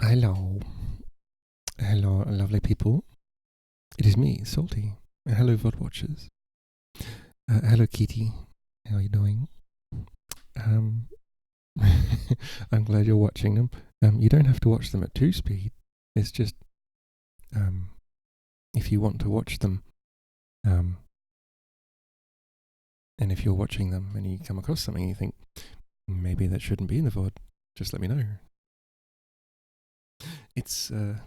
Hello. Hello, lovely people. It is me, Salty. Hello, VOD watchers. Hello, Kitty. How are you doing? I'm glad you're watching them. You don't have to watch them at 2 speed. It's just, if you want to watch them, and if you're watching them and you come across something you think, maybe that shouldn't be in the VOD, just let me know. It's, to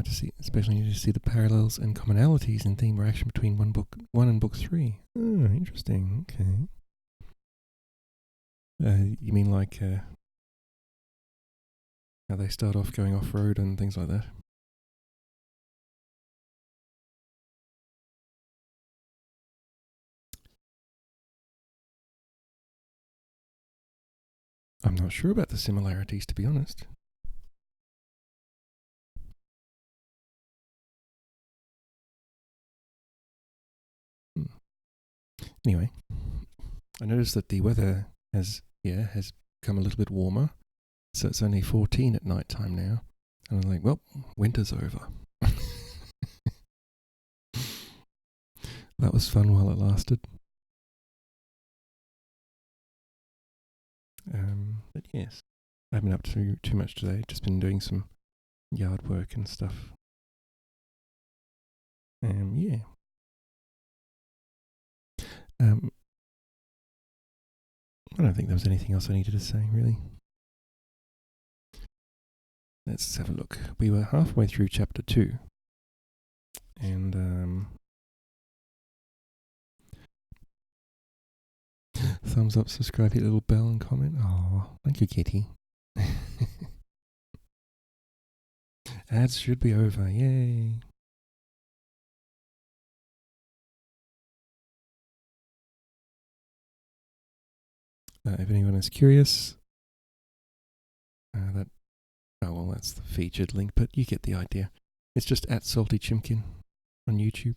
see, especially to see the parallels and commonalities in theme reaction between book 1 and book 3. Oh, interesting. Okay. You mean like how they start off going off road and things like that? I'm not sure about the similarities, to be honest. Anyway, I noticed that the weather has become a little bit warmer. So it's only 14 at night time now. And I'm like, well, winter's over. That was fun while it lasted. But yes, I haven't been up to too much today. Just been doing some yard work and stuff. Yeah. I don't think there was anything else I needed to say, really. Let's have a look. We were halfway through chapter 2. And, thumbs up, subscribe, hit a little bell and comment. Oh, thank you, Kitty. Ads should be over. Yay. If anyone is curious, that's the featured link, but you get the idea. It's just at Salty Chimkin on YouTube.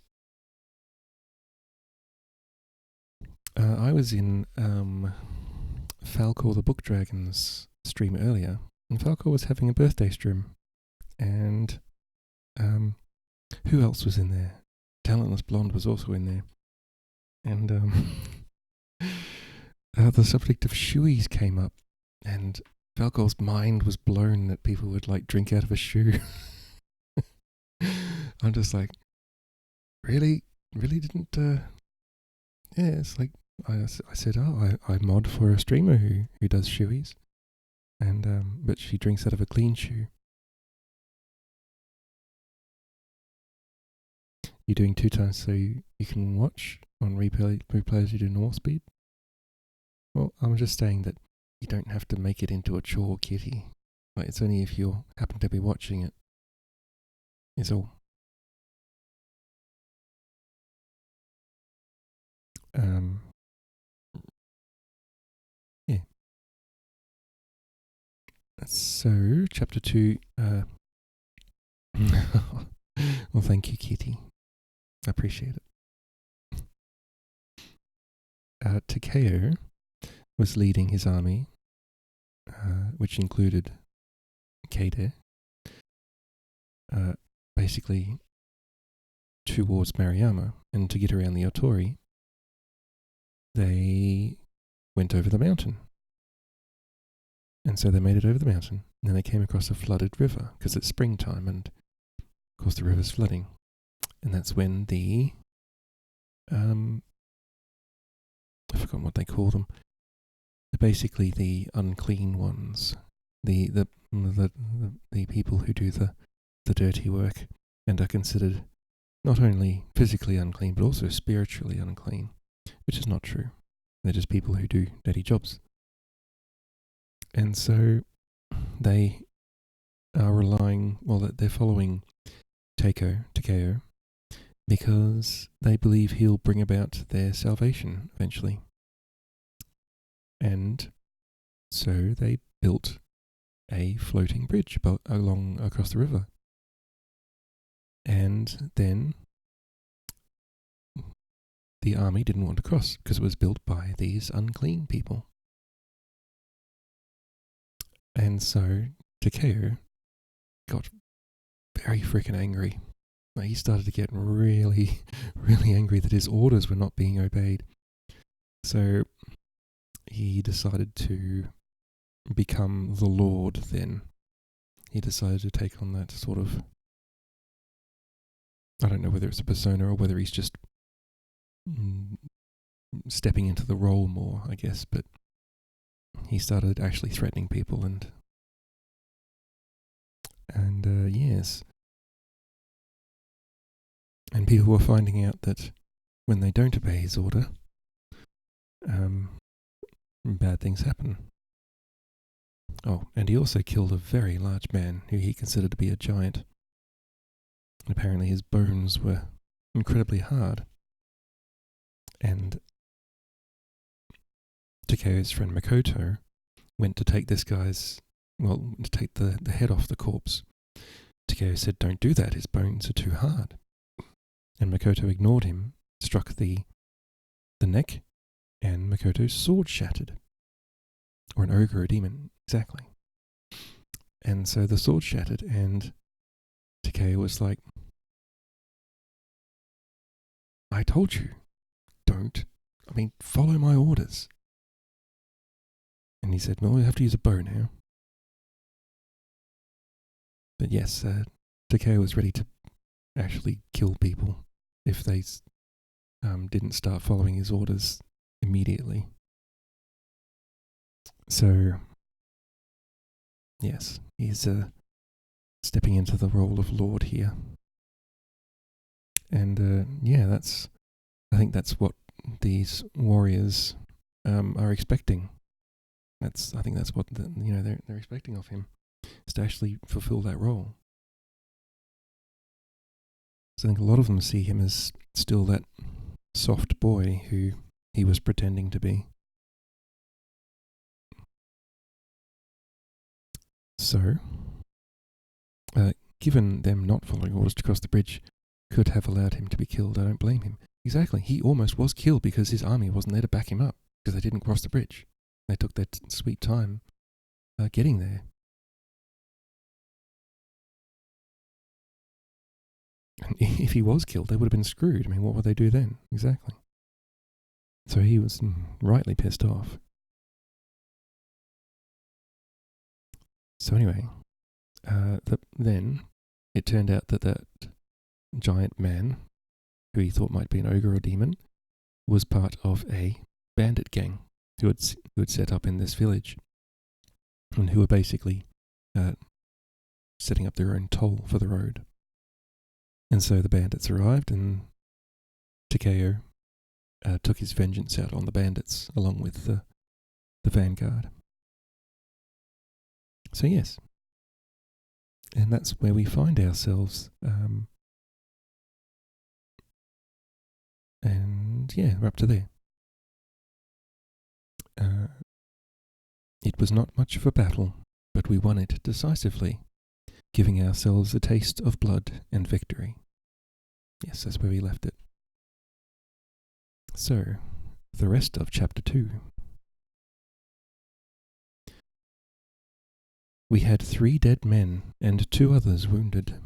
I was in Falcor the Book Dragon's stream earlier, and Falcor was having a birthday stream. And who else was in there? Talentless Blonde was also in there. And the subject of shoeies came up, and Falcor's mind was blown that people would like drink out of a shoe. I'm just like, really didn't. Yeah, it's like I said, I mod for a streamer who does shoeies, and but she drinks out of a clean shoe. You're doing 2 times so you can watch on replays you do normal speed. Well, I'm just saying that you don't have to make it into a chore, Kitty. Like, it's only if you happen to be watching it. Is all. Yeah. So, chapter 2. Well, thank you, Kitty. I appreciate it. Takeo was leading his army, which included Kade, basically towards Mariyama. And to get around the Otori, they went over the mountain. And so they made it over the mountain. And then they came across a flooded river, because it's springtime, and of course the river's flooding. And that's when the I've forgotten what they call them. They're basically the unclean ones, the people who do the dirty work and are considered not only physically unclean but also spiritually unclean, which is not true. They're just people who do dirty jobs. And so they are they're following Takeo, because they believe he'll bring about their salvation eventually. And so they built a floating bridge across the river. And then the army didn't want to cross because it was built by these unclean people. And so Takeo got very freaking angry. Like, he started to get really, really angry that his orders were not being obeyed. So he decided to become the Lord then. He decided to take on that sort of, I don't know whether it's a persona or whether he's just stepping into the role more, I guess, but he started actually threatening people and yes. And people were finding out that when they don't obey his order, bad things happen. Oh, and he also killed a very large man who he considered to be a giant. And apparently his bones were incredibly hard. And Takeo's friend Makoto went to take this guy's, to take the head off the corpse. Takeo said, "Don't do that, his bones are too hard." And Makoto ignored him, struck the neck, and Makoto's sword shattered. Or an ogre or a demon, exactly. And so the sword shattered, and Takeo was like, "I told you, follow my orders." And he said, "Well, you have to use a bow now." But yes, Takeo was ready to actually kill people if they didn't start following his orders immediately. So, yes, he's stepping into the role of Lord here. And I think that's what these warriors are expecting. I think that's what they're expecting of him, is to actually fulfill that role. So I think a lot of them see him as still that soft boy who he was pretending to be. So, given them not following orders to cross the bridge could have allowed him to be killed, I don't blame him. Exactly, he almost was killed because his army wasn't there to back him up, because they didn't cross the bridge. They took their sweet time getting there. And if he was killed, they would have been screwed. I mean, what would they do then? Exactly. So he was rightly pissed off. So anyway, then it turned out that giant man, who he thought might be an ogre or demon, was part of a bandit gang who had set up in this village, and who were basically setting up their own toll for the road. And so the bandits arrived, and Takeo took his vengeance out on the bandits along with the vanguard. So yes, and that's where we find ourselves. And yeah, we're up to there. It was not much of a battle, but we won it decisively, giving ourselves a taste of blood and victory. Yes, that's where we left it. So, the rest of chapter 2. We had 3 dead men and 2 others wounded.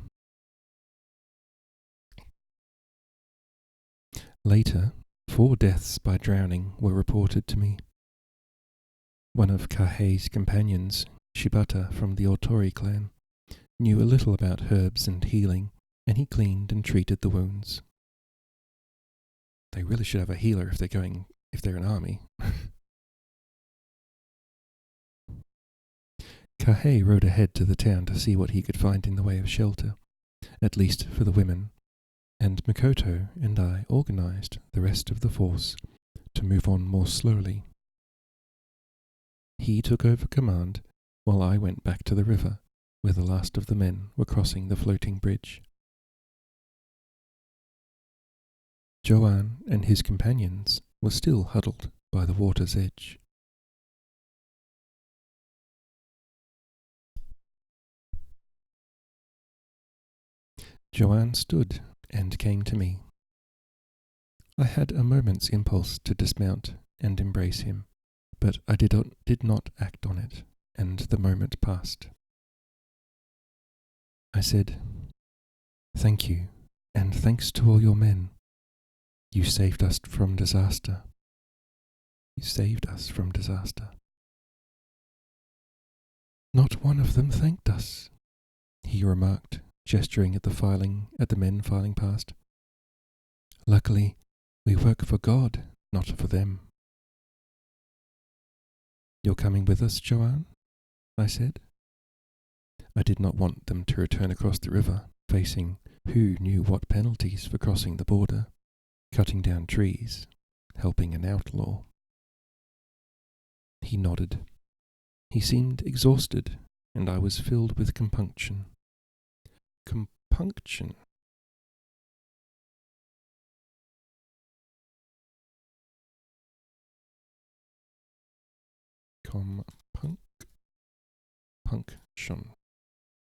Later, 4 deaths by drowning were reported to me. One of Kahei's companions, Shibata from the Otori clan, knew a little about herbs and healing, and he cleaned and treated the wounds. They really should have a healer if they're an army. Kahei rode ahead to the town to see what he could find in the way of shelter, at least for the women, and Makoto and I organized the rest of the force to move on more slowly. He took over command while I went back to the river, where the last of the men were crossing the floating bridge. Joanne and his companions were still huddled by the water's edge. Joanne stood and came to me. I had a moment's impulse to dismount and embrace him, but I did not act on it, and the moment passed. I said, "Thank you, and thanks to all your men. You saved us from disaster. You saved us from disaster." "Not one of them thanked us," he remarked, gesturing at the men filing past. "Luckily, we work for God, not for them." "You're coming with us, Joanne?" I said. I did not want them to return across the river, facing who knew what penalties for crossing the border, cutting down trees, helping an outlaw. He nodded. He seemed exhausted, and I was filled with compunction. Compunction?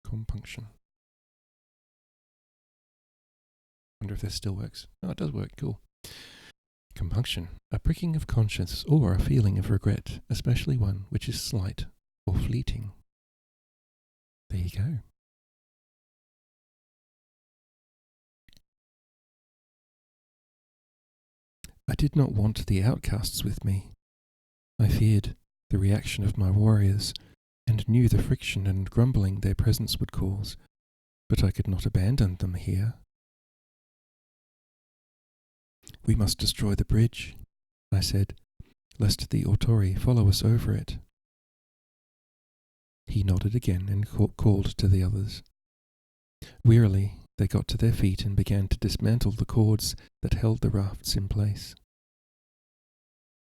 Compunction. Wonder if this still works. Oh, it does work. Cool. Compunction. A pricking of conscience or a feeling of regret, especially one which is slight or fleeting. There you go. I did not want the outcasts with me. I feared the reaction of my warriors, and knew the friction and grumbling their presence would cause, but I could not abandon them here. "We must destroy the bridge," I said, "lest the Autori follow us over it." He nodded again and called to the others. Wearily, they got to their feet and began to dismantle the cords that held the rafts in place.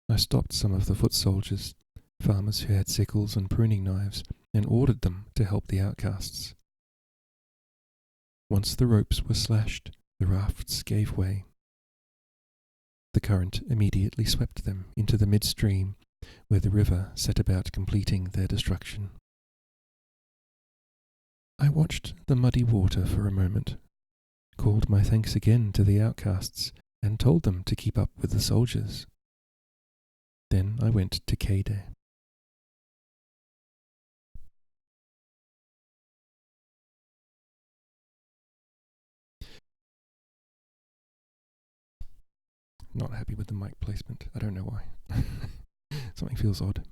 I stopped some of the foot soldiers, farmers who had sickles and pruning knives, and ordered them to help the outcasts. Once the ropes were slashed, the rafts gave way. The current immediately swept them into the midstream, where the river set about completing their destruction. I watched the muddy water for a moment, called my thanks again to the outcasts, and told them to keep up with the soldiers. Then I went to Kade. Not happy with the mic placement. I don't know why. Something feels odd.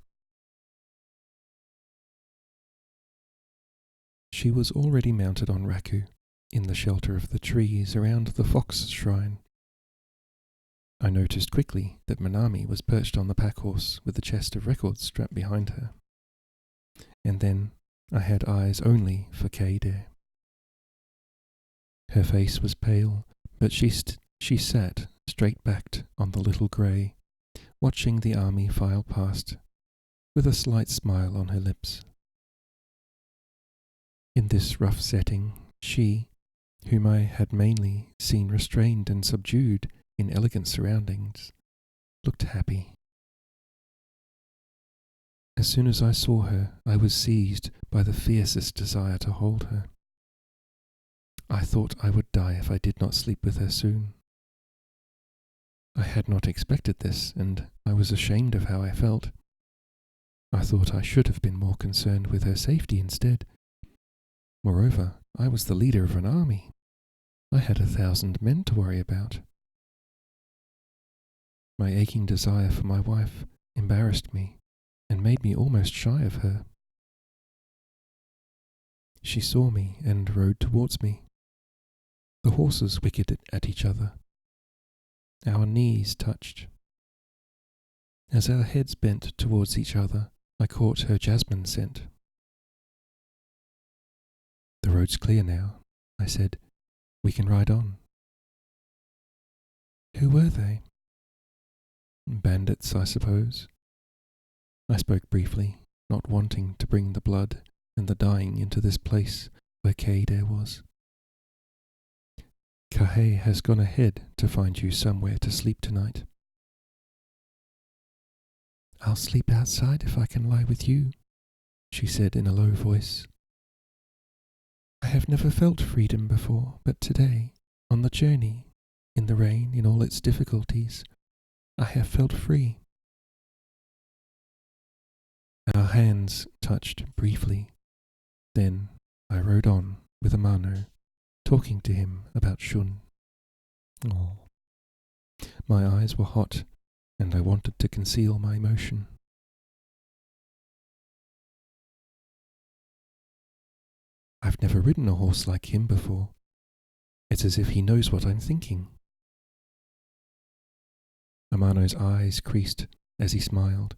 She was already mounted on Raku, in the shelter of the trees around the fox shrine. I noticed quickly that Manami was perched on the pack horse with the chest of records strapped behind her. And then I had eyes only for Kade. Her face was pale, but she sat straight-backed on the little grey, watching the army file past, with a slight smile on her lips. In this rough setting, she, whom I had mainly seen restrained and subdued in elegant surroundings, looked happy. As soon as I saw her, I was seized by the fiercest desire to hold her. I thought I would die if I did not sleep with her soon. I had not expected this, and I was ashamed of how I felt. I thought I should have been more concerned with her safety instead. Moreover, I was the leader of an army. I had 1,000 men to worry about. My aching desire for my wife embarrassed me and made me almost shy of her. She saw me and rode towards me. The horses wickered at each other. Our knees touched. As our heads bent towards each other, I caught her jasmine scent. "The road's clear now," I said. "We can ride on." "Who were they?" "Bandits, I suppose." I spoke briefly, not wanting to bring the blood and the dying into this place where Kade was. "Kahe has gone ahead to find you somewhere to sleep tonight." "I'll sleep outside if I can lie with you," she said in a low voice. "I have never felt freedom before, but today, on the journey, in the rain, in all its difficulties, I have felt free." Our hands touched briefly. Then I rode on with Amano, talking to him about Shun. Oh. My eyes were hot, and I wanted to conceal my emotion. I've never ridden a horse like him before. It's as if he knows what I'm thinking. Amano's eyes creased as he smiled.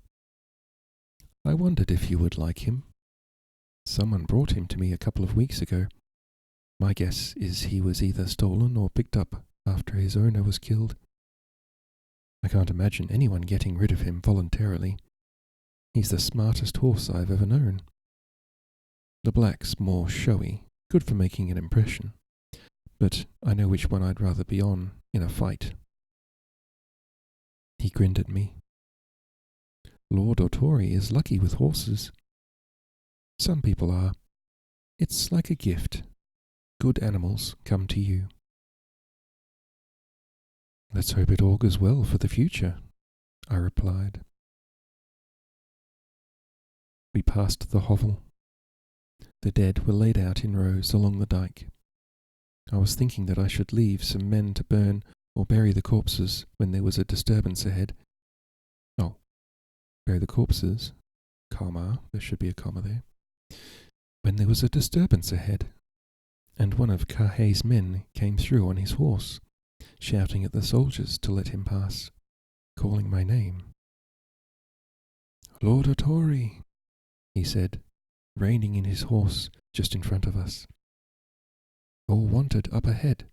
I wondered if you would like him. Someone brought him to me a couple of weeks ago. My guess is he was either stolen or picked up after his owner was killed. I can't imagine anyone getting rid of him voluntarily. He's the smartest horse I've ever known. The black's more showy, good for making an impression, but I know which one I'd rather be on in a fight. He grinned at me. Lord Otori is lucky with horses. Some people are. It's like a gift. Good animals come to you. Let's hope it augurs well for the future, I replied. We passed the hovel. The dead were laid out in rows along the dike. I was thinking that I should leave some men to burn or bury the corpses when there was a disturbance ahead. Oh, bury the corpses, comma, there should be a comma there. When there was a disturbance ahead, and one of Kahei's men came through on his horse, shouting at the soldiers to let him pass, calling my name. Lord Otori, he said, reining in his horse just in front of us. All wanted up ahead.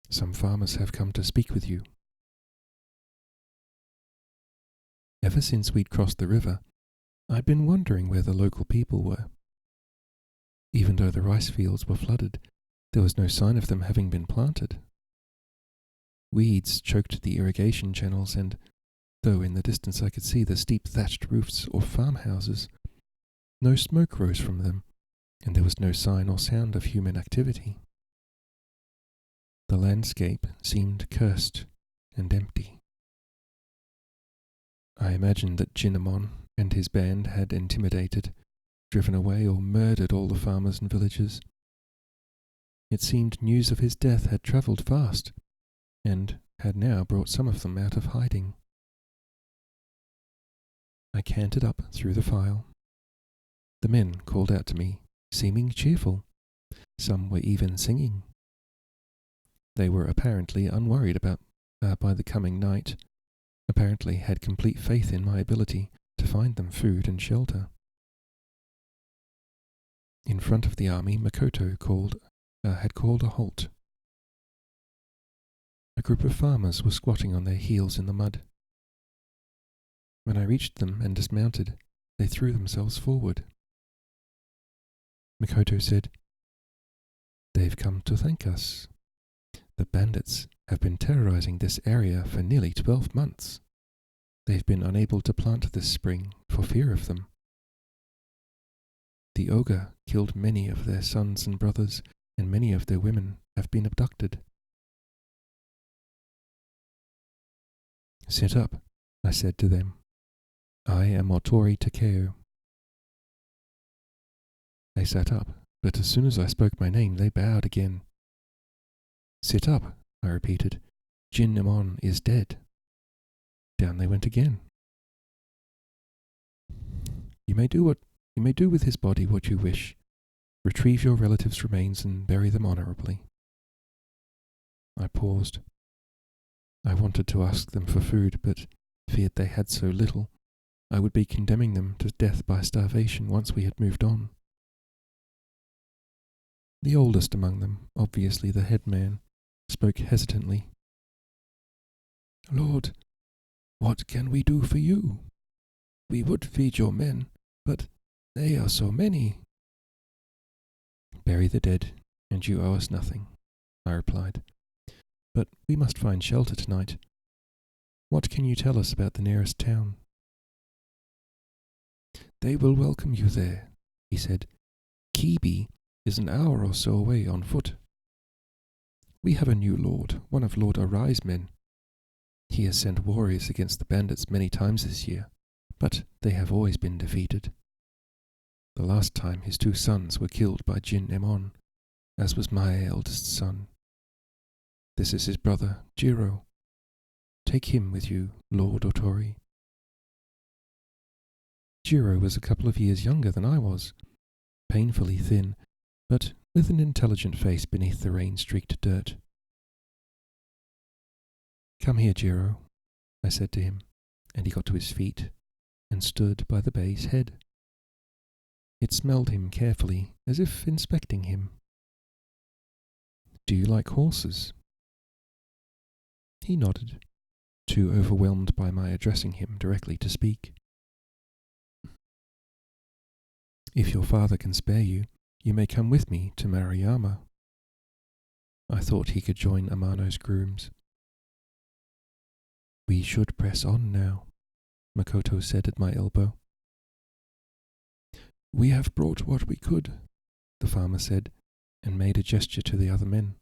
Some farmers have come to speak with you. Ever since we'd crossed the river, I'd been wondering where the local people were. Even though the rice fields were flooded, there was no sign of them having been planted. Weeds choked the irrigation channels, and though in the distance I could see the steep thatched roofs or farmhouses, no smoke rose from them, and there was no sign or sound of human activity. The landscape seemed cursed and empty. I imagined that Jinnamon and his band had intimidated, driven away or murdered all the farmers and villagers. It seemed news of his death had travelled fast, and had now brought some of them out of hiding. I cantered up through the file. The men called out to me, seeming cheerful. Some were even singing. They were apparently unworried by the coming night, apparently had complete faith in my ability to find them food and shelter. In front of the army, Makoto had called a halt. A group of farmers were squatting on their heels in the mud. When I reached them and dismounted, they threw themselves forward. Makoto said, "They've come to thank us. The bandits have been terrorizing this area for nearly 12 months. They've been unable to plant this spring for fear of them. The ogre killed many of their sons and brothers, and many of their women have been abducted." "Sit up," I said to them. "I am Otori Takeo." They sat up, but as soon as I spoke my name, they bowed again. "Sit up," I repeated. "Jinnamon is dead." Down they went again. You may do with his body what you wish. Retrieve your relatives' remains and bury them honourably." I paused. I wanted to ask them for food, but feared they had so little, I would be condemning them to death by starvation once we had moved on. The oldest among them, obviously the head man, spoke hesitantly. "Lord, what can we do for you? We would feed your men, but they are so many." "Bury the dead, and you owe us nothing," I replied. "But we must find shelter tonight. What can you tell us about the nearest town?" "They will welcome you there," he said. "Kibi is an hour or so away on foot. We have a new lord, one of Lord Arai's men. He has sent warriors against the bandits many times this year, but they have always been defeated. The last time his 2 sons were killed by Jin Emon, as was my eldest son. This is his brother, Jiro. Take him with you, Lord Otori. Jiro was a couple of years younger than I was, painfully thin, but with an intelligent face beneath the rain-streaked dirt. Come here, Jiro, I said to him, and he got to his feet and stood by the bay's head. It smelled him carefully, as if inspecting him. Do you like horses? He nodded, too overwhelmed by my addressing him directly to speak. If your father can spare you, you may come with me to Maruyama. I thought he could join Amano's grooms. We should press on now, Makoto said at my elbow. We have brought what we could, the farmer said, and made a gesture to the other men.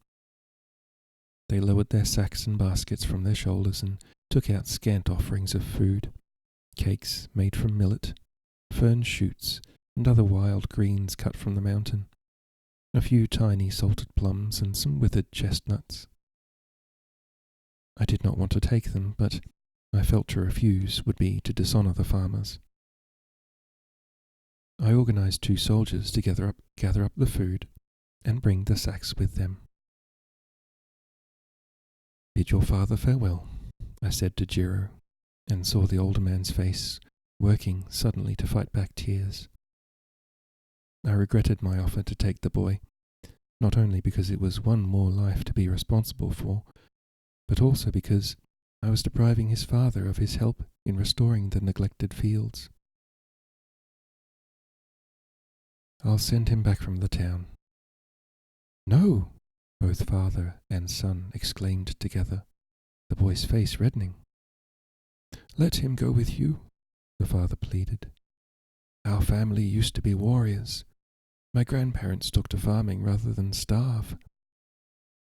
They lowered their sacks and baskets from their shoulders and took out scant offerings of food, cakes made from millet, fern shoots, and other wild greens cut from the mountain, a few tiny salted plums and some withered chestnuts. I did not want to take them, but I felt to refuse would be to dishonour the farmers. I organised 2 soldiers to gather up the food and bring the sacks with them. Bid your father farewell, I said to Jiro, and saw the older man's face working suddenly to fight back tears. I regretted my offer to take the boy, not only because it was one more life to be responsible for, but also because I was depriving his father of his help in restoring the neglected fields. I'll send him back from the town. No, both father and son exclaimed together, the boy's face reddening. Let him go with you, the father pleaded. Our family used to be warriors. My grandparents took to farming rather than starve.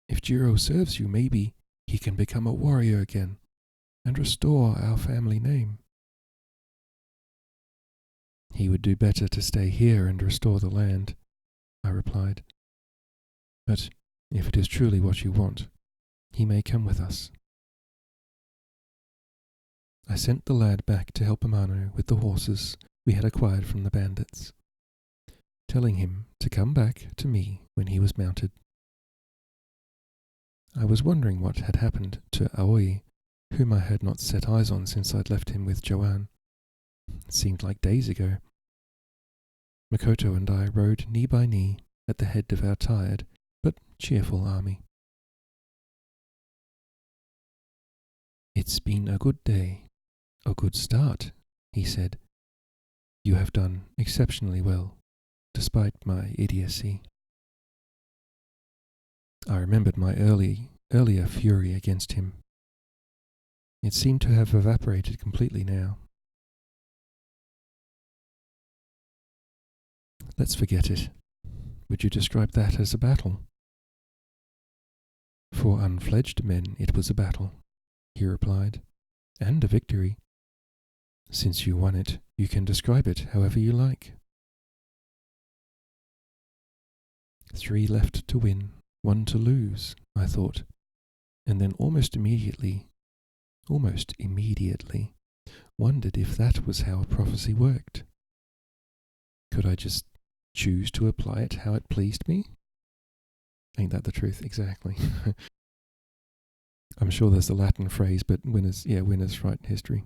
If Jiro serves you, maybe he can become a warrior again and restore our family name. He would do better to stay here and restore the land, I replied. But if it is truly what you want, he may come with us. I sent the lad back to help Amano with the horses we had acquired from the bandits, telling him to come back to me when he was mounted. I was wondering what had happened to Aoi, whom I had not set eyes on since I'd left him with Joanne. It seemed like days ago. Makoto and I rode knee by knee at the head of our tired but cheerful army. It's been a good day, a good start, he said. You have done exceptionally well, despite my idiocy. I remembered my earlier fury against him. It seemed to have evaporated completely now. Let's forget it. Would you describe that as a battle? For unfledged men it was a battle, he replied, and a victory. Since you won it, you can describe it however you like. 3 left to win, 1 to lose, I thought, and then almost immediately, wondered if that was how a prophecy worked. Could I just choose to apply it how it pleased me? Ain't that the truth? Exactly. I'm sure there's a Latin phrase, but winners write history.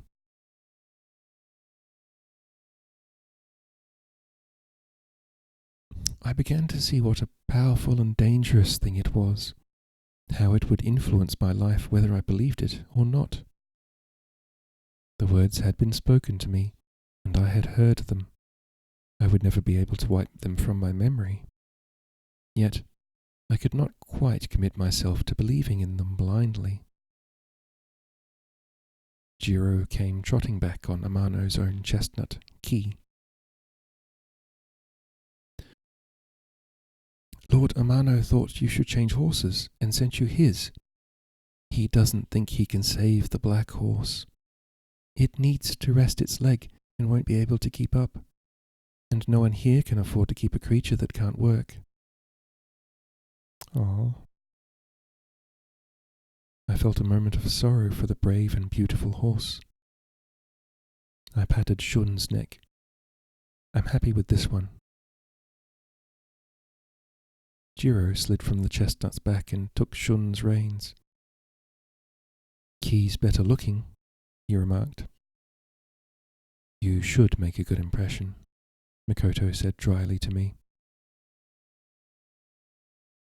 I began to see what a powerful and dangerous thing it was, how it would influence my life whether I believed it or not. The words had been spoken to me, and I had heard them. I would never be able to wipe them from my memory. Yet, I could not quite commit myself to believing in them blindly. Jiro came trotting back on Amano's own chestnut, Ki. Lord Amano thought you should change horses and sent you his. He doesn't think he can save the black horse. It needs to rest its leg and won't be able to keep up. And no one here can afford to keep a creature that can't work. Oh. I felt a moment of sorrow for the brave and beautiful horse. I patted Shun's neck. I'm happy with this one. Jiro slid from the chestnut's back and took Shun's reins. Key's better looking, he remarked. You should make a good impression, Makoto said dryly to me.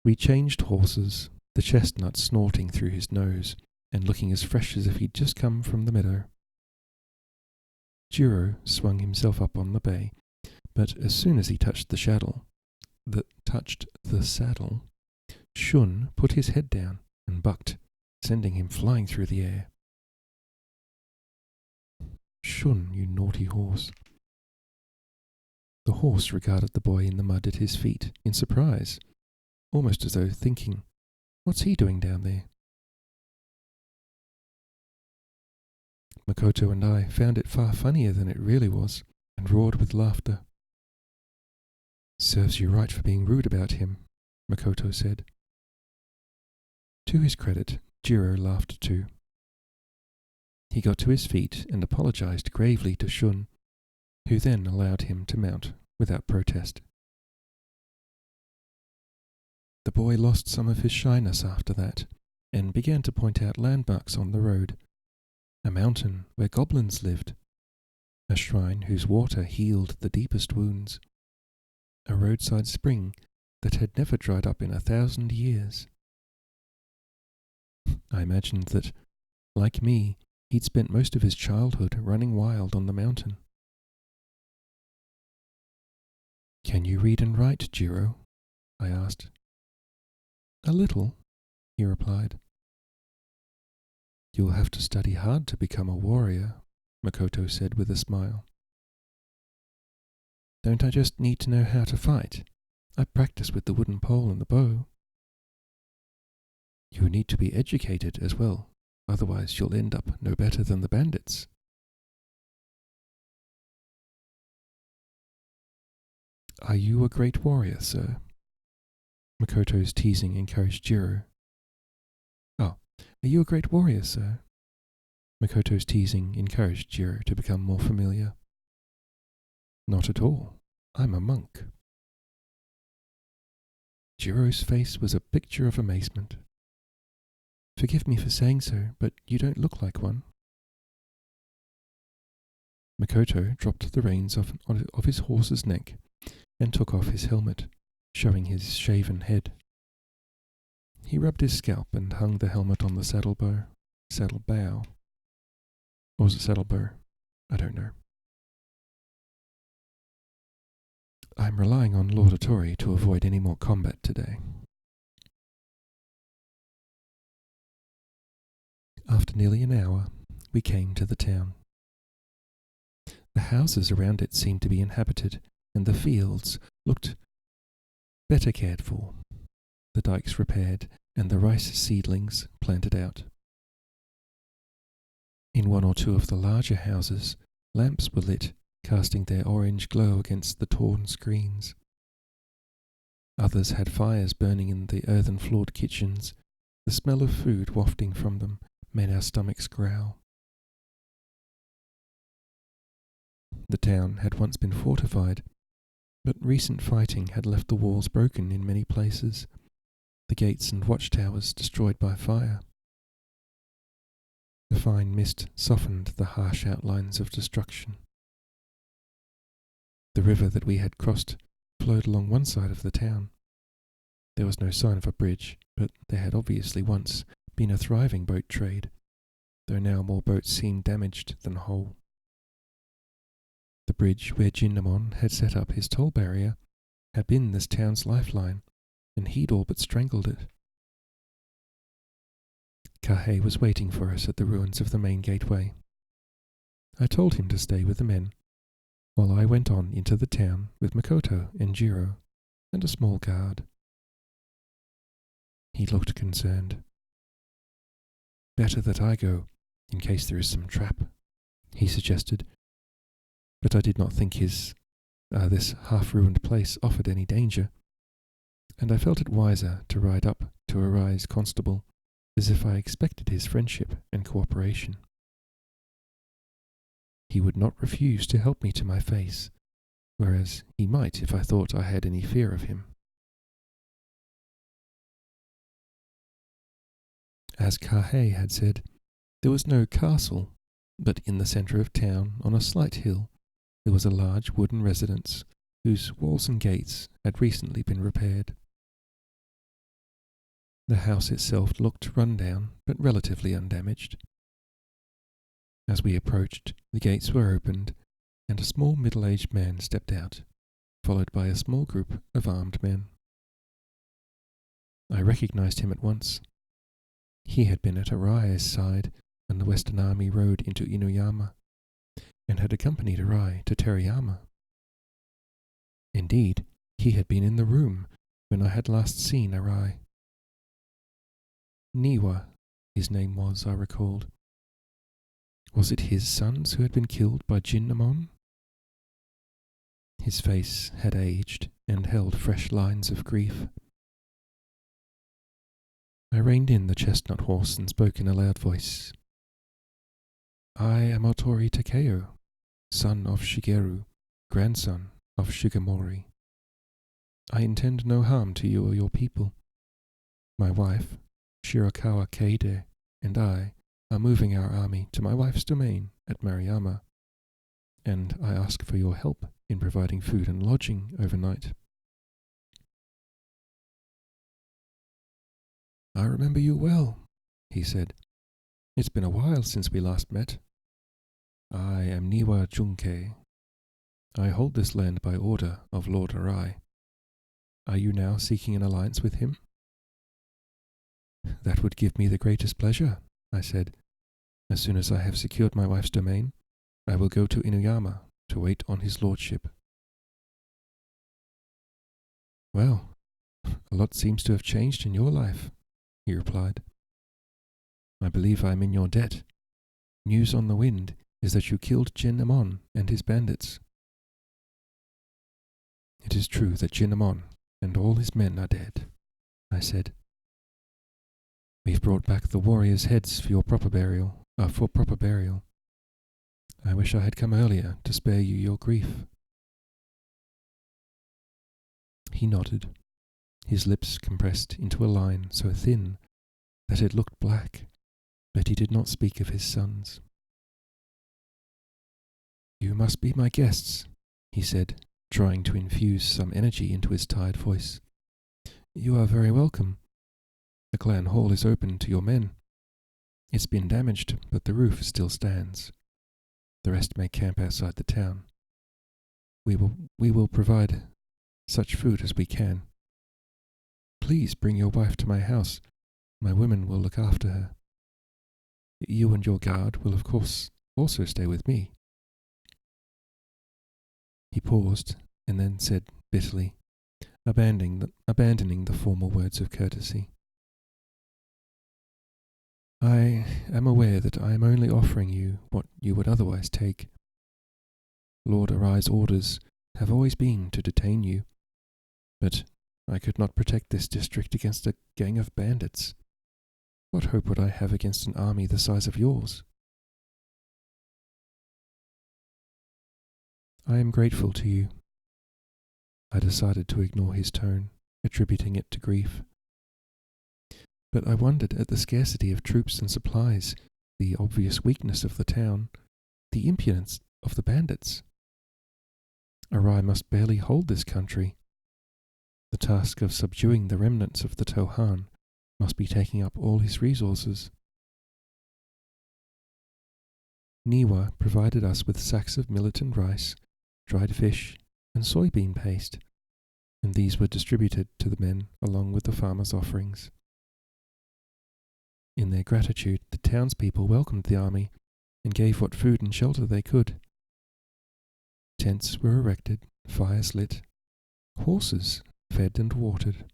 We changed horses, the chestnut snorting through his nose and looking as fresh as if he'd just come from the meadow. Jiro swung himself up on the bay, but as soon as he touched the saddle, Shun put his head down and bucked, sending him flying through the air. Shun, you naughty horse. The horse regarded the boy in the mud at his feet in surprise, almost as though thinking, what's he doing down there? Makoto and I found it far funnier than it really was, and roared with laughter. Serves you right for being rude about him, Makoto said. To his credit, Jiro laughed too. He got to his feet and apologized gravely to Shun, who then allowed him to mount without protest. The boy lost some of his shyness after that, and began to point out landmarks on the road. A mountain where goblins lived, a shrine whose water healed the deepest wounds, a roadside spring that had never dried up in 1,000 years. I imagined that, like me, he'd spent most of his childhood running wild on the mountain. Can you read and write, Jiro? I asked. A little, he replied. You'll have to study hard to become a warrior, Makoto said with a smile. Don't I just need to know how to fight? I practice with the wooden pole and the bow. You need to be educated as well, otherwise you'll end up no better than the bandits. Are you a great warrior, sir? Makoto's teasing encouraged Jiro. Oh, are you a great warrior, sir? Makoto's teasing encouraged Jiro to become more familiar. Not at all. I'm a monk. Jiro's face was a picture of amazement. Forgive me for saying so, but you don't look like one. Makoto dropped the reins of his horse's neck and took off his helmet, showing his shaven head. He rubbed his scalp and hung the helmet on the saddle bow. Or was it saddle bow? I don't know. I'm relying on Lord Otori to avoid any more combat today. After nearly an hour, we came to the town. The houses around it seemed to be inhabited, and the fields looked better cared for, the dikes repaired, and the rice seedlings planted out. In one or two of the larger houses, lamps were lit, casting their orange glow against the torn screens. Others had fires burning in the earthen-floored kitchens. The smell of food wafting from them made our stomachs growl. The town had once been fortified, but recent fighting had left the walls broken in many places, the gates and watchtowers destroyed by fire. The fine mist softened the harsh outlines of destruction. The river that we had crossed flowed along one side of the town. There was no sign of a bridge, but there had obviously once been a thriving boat trade, though now more boats seemed damaged than whole. The bridge where Jinnamon had set up his toll barrier had been this town's lifeline, and he'd all but strangled it. Kahei was waiting for us at the ruins of the main gateway. I told him to stay with the men, while I went on into the town with Makoto and Jiro, and a small guard. He looked concerned. Better that I go, in case there is some trap, he suggested. but I did not think this half-ruined place offered any danger, and I felt it wiser to ride up to Arai's constable as if I expected his friendship and cooperation. He would not refuse to help me to my face, whereas he might if I thought I had any fear of him. As Kahe had said, there was no castle, but in the centre of town, on a slight hill, there was a large wooden residence whose walls and gates had recently been repaired. The house itself looked run down, but relatively undamaged. As we approached, the gates were opened, and a small middle-aged man stepped out, followed by a small group of armed men. I recognized him at once. He had been at Arai's side when the Western Army rode into Inuyama, and had accompanied Arai to Terayama. Indeed, he had been in the room when I had last seen Arai. Niwa, his name was, I recalled. Was it his sons who had been killed by Jinnamon? His face had aged and held fresh lines of grief. I reined in the chestnut horse and spoke in a loud voice. I am Otori Takeo, son of Shigeru, grandson of Shigemori. I intend no harm to you or your people. My wife, Shirakawa Keide, and I are moving our army to my wife's domain at Mariyama, and I ask for your help in providing food and lodging overnight. I remember you well, he said. It's been a while since we last met. I am Niwa Junkei. I hold this land by order of Lord Arai. Are you now seeking an alliance with him? That would give me the greatest pleasure, I said. As soon as I have secured my wife's domain, I will go to Inuyama to wait on his lordship. Well, a lot seems to have changed in your life, he replied. I believe I am in your debt. News on the wind is that you killed Jinnamon and his bandits. It is true that Jinnamon and all his men are dead, I said. We've brought back the warriors' heads for proper burial. I wish I had come earlier to spare you your grief. He nodded, his lips compressed into a line so thin that it looked black, but he did not speak of his sons. You must be my guests, he said, trying to infuse some energy into his tired voice. You are very welcome. The clan hall is open to your men. It's been damaged, but the roof still stands. The rest may camp outside the town. We will provide such food as we can. Please bring your wife to my house. My women will look after her. You and your guard will, of course, also stay with me. He paused and then said bitterly, abandoning the formal words of courtesy. I am aware that I am only offering you what you would otherwise take. Lord Arai's orders have always been to detain you, but I could not protect this district against a gang of bandits. What hope would I have against an army the size of yours? I am grateful to you. I decided to ignore his tone, attributing it to grief. But I wondered at the scarcity of troops and supplies, the obvious weakness of the town, the impudence of the bandits. Arai must barely hold this country. The task of subduing the remnants of the Tohan must be taking up all his resources. Niwa provided us with sacks of millet and rice, dried fish, and soybean paste, and these were distributed to the men along with the farmers' offerings. In their gratitude, the townspeople welcomed the army and gave what food and shelter they could. Tents were erected, fires lit, horses fed and watered.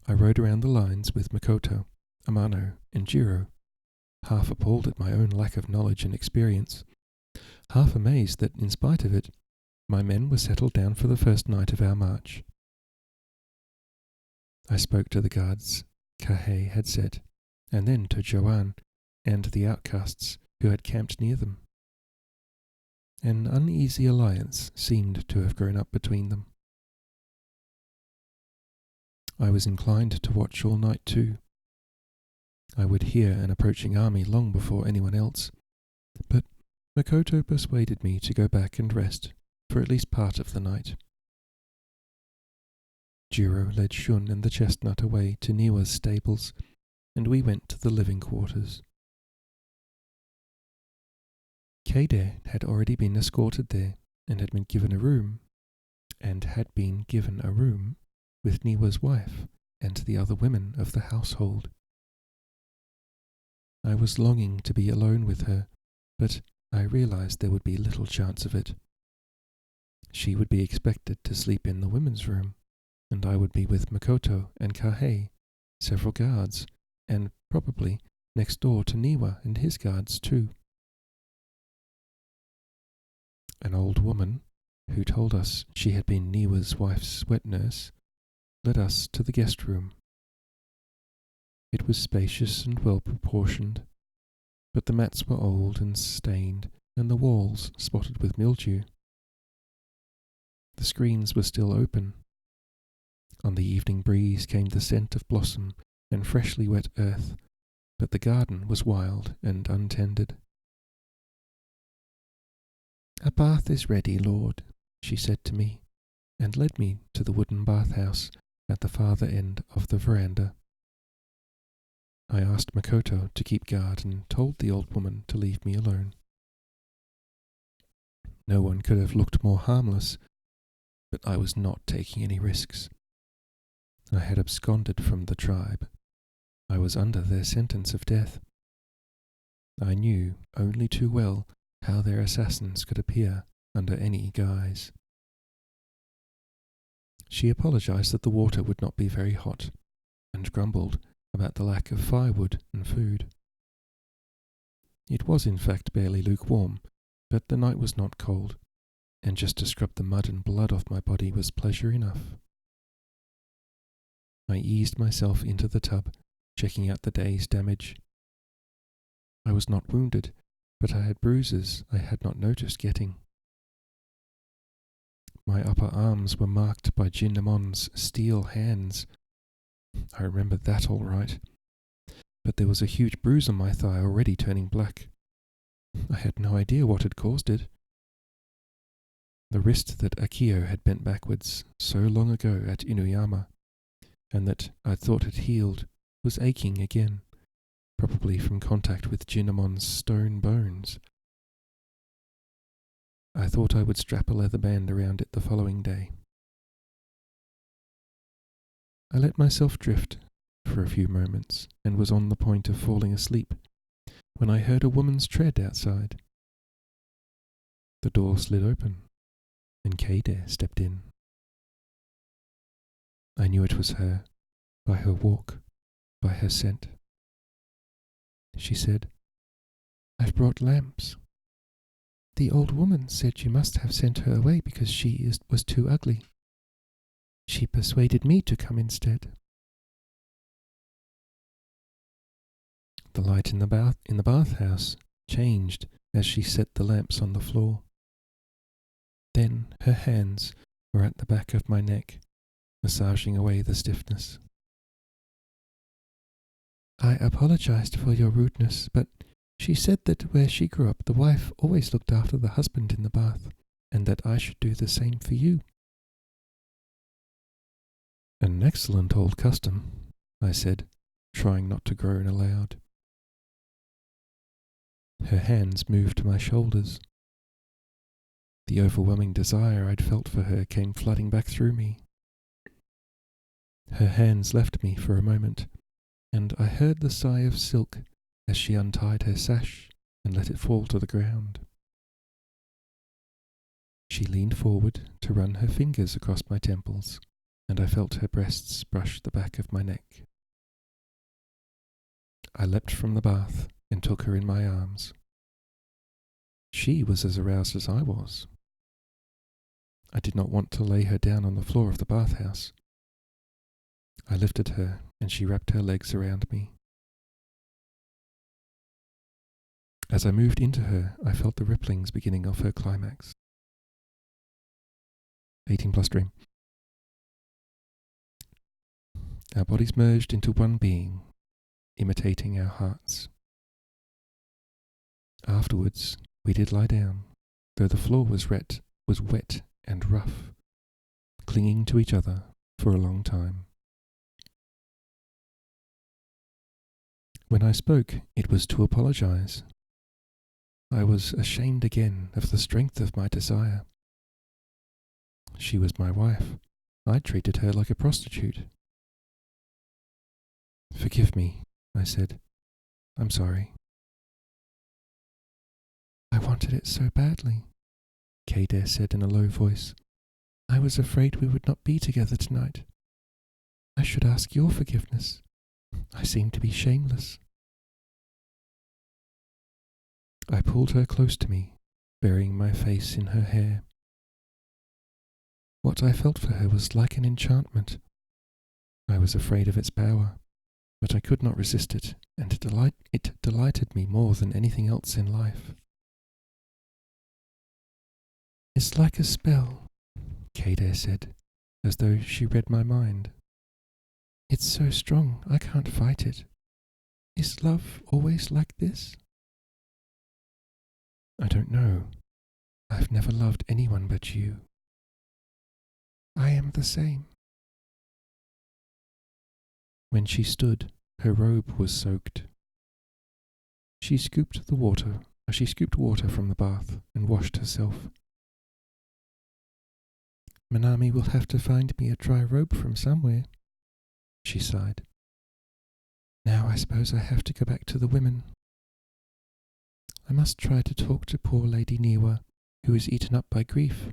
I rode around the lines with Makoto, Amano, and Jiro half appalled at my own lack of knowledge and experience, half amazed that, in spite of it, my men were settled down for the first night of our march. I spoke to the guards Kahe had set, and then to Joanne and the outcasts who had camped near them. An uneasy alliance seemed to have grown up between them. I was inclined to watch all night too. I would hear an approaching army long before anyone else, but Makoto persuaded me to go back and rest for at least part of the night. Jiro led Shun and the chestnut away to Niwa's stables, and we went to the living quarters. Keide had already been escorted there and had been given a room, with Niwa's wife and the other women of the household. I was longing to be alone with her, but I realized there would be little chance of it. She would be expected to sleep in the women's room, and I would be with Makoto and Kahe, several guards, and probably next door to Niwa and his guards too. An old woman, who told us she had been Niwa's wife's wet nurse, led us to the guest room. It was spacious and well proportioned, but the mats were old and stained, and the walls spotted with mildew. The screens were still open. On the evening breeze came the scent of blossom and freshly wet earth, but the garden was wild and untended. "A bath is ready, Lord," she said to me, and led me to the wooden bathhouse at the farther end of the veranda. I asked Makoto to keep guard and told the old woman to leave me alone. No one could have looked more harmless, but I was not taking any risks. I had absconded from the tribe. I was under their sentence of death. I knew only too well how their assassins could appear under any guise. She apologized that the water would not be very hot, and grumbled about the lack of firewood and food. It was in fact barely lukewarm, but the night was not cold, and just to scrub the mud and blood off my body was pleasure enough. I eased myself into the tub, checking out the day's damage. I was not wounded, but I had bruises I had not noticed getting. My upper arms were marked by Jinnamon's steel hands. I remembered that all right. But there was a huge bruise on my thigh already turning black. I had no idea what had caused it. The wrist that Akio had bent backwards so long ago at Inuyama, and that I thought had healed, was aching again, probably from contact with Jinnamon's stone bones. I thought I would strap a leather band around it the following day. I let myself drift for a few moments and was on the point of falling asleep when I heard a woman's tread outside. The door slid open and Keide stepped in. I knew it was her, by her walk, by her scent. She said, "I've brought lamps. The old woman said you must have sent her away because she was too ugly. She persuaded me to come instead." The light in the bathhouse changed as she set the lamps on the floor. Then her hands were at the back of my neck, massaging away the stiffness. "I apologized for your rudeness, but she said that where she grew up, the wife always looked after the husband in the bath, and that I should do the same for you." "An excellent old custom," I said, trying not to groan aloud. Her hands moved to my shoulders. The overwhelming desire I'd felt for her came flooding back through me. Her hands left me for a moment, and I heard the sigh of silk as she untied her sash and let it fall to the ground. She leaned forward to run her fingers across my temples, and I felt her breasts brush the back of my neck. I leapt from the bath and took her in my arms. She was as aroused as I was. I did not want to lay her down on the floor of the bathhouse. I lifted her, and she wrapped her legs around me. As I moved into her, I felt the ripplings beginning of her climax. 18+ dream. Our bodies merged into one being, imitating our hearts. Afterwards, we did lie down, though the floor was wet and rough, clinging to each other for a long time. When I spoke, it was to apologize. I was ashamed again of the strength of my desire. She was my wife. I treated her like a prostitute. Forgive me, I said. I'm sorry. I wanted it so badly, Kader said in a low voice. I was afraid we would not be together tonight. I should ask your forgiveness. I seem to be shameless. I pulled her close to me, burying my face in her hair. What I felt for her was like an enchantment. I was afraid of its power, but I could not resist it, and it delighted me more than anything else in life. It's like a spell, Kader said, as though she read my mind. It's so strong, I can't fight it. Is love always like this? I don't know. I've never loved anyone but you. I am the same. When she stood, her robe was soaked. She scooped water from the bath and washed herself. Manami will have to find me a dry robe from somewhere, she sighed. Now I suppose I have to go back to the women. I must try to talk to poor Lady Niwa, who is eaten up by grief.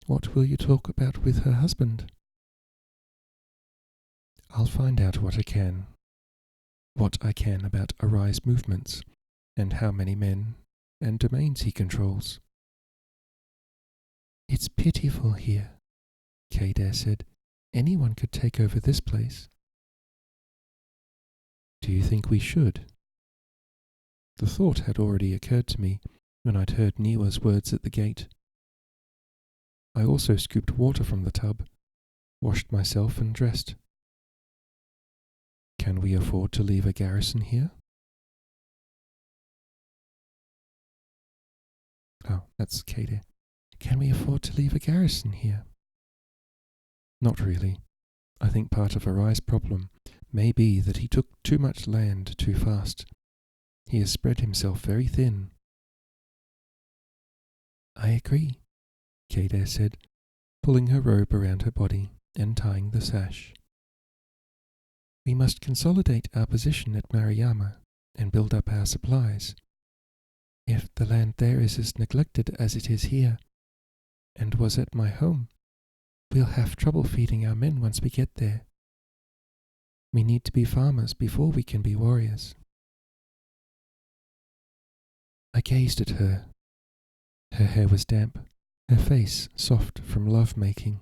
What will you talk about with her husband? I'll find out what I can about Arai's movements, and how many men and domains he controls. It's pitiful here, Kader said. Anyone could take over this place. Do you think we should? The thought had already occurred to me when I'd heard Niwa's words at the gate. I also scooped water from the tub, washed myself and dressed. Can we afford to leave a garrison here? Oh, that's Kader. Can we afford to leave a garrison here? Not really. I think part of Arai's problem may be that he took too much land too fast. He has spread himself very thin. I agree, Kader said, pulling her robe around her body and tying the sash. We must consolidate our position at Mariyama and build up our supplies. If the land there is as neglected as it is here, and was at my home, we'll have trouble feeding our men once we get there. We need to be farmers before we can be warriors. I gazed at her. Her hair was damp, her face soft from love-making.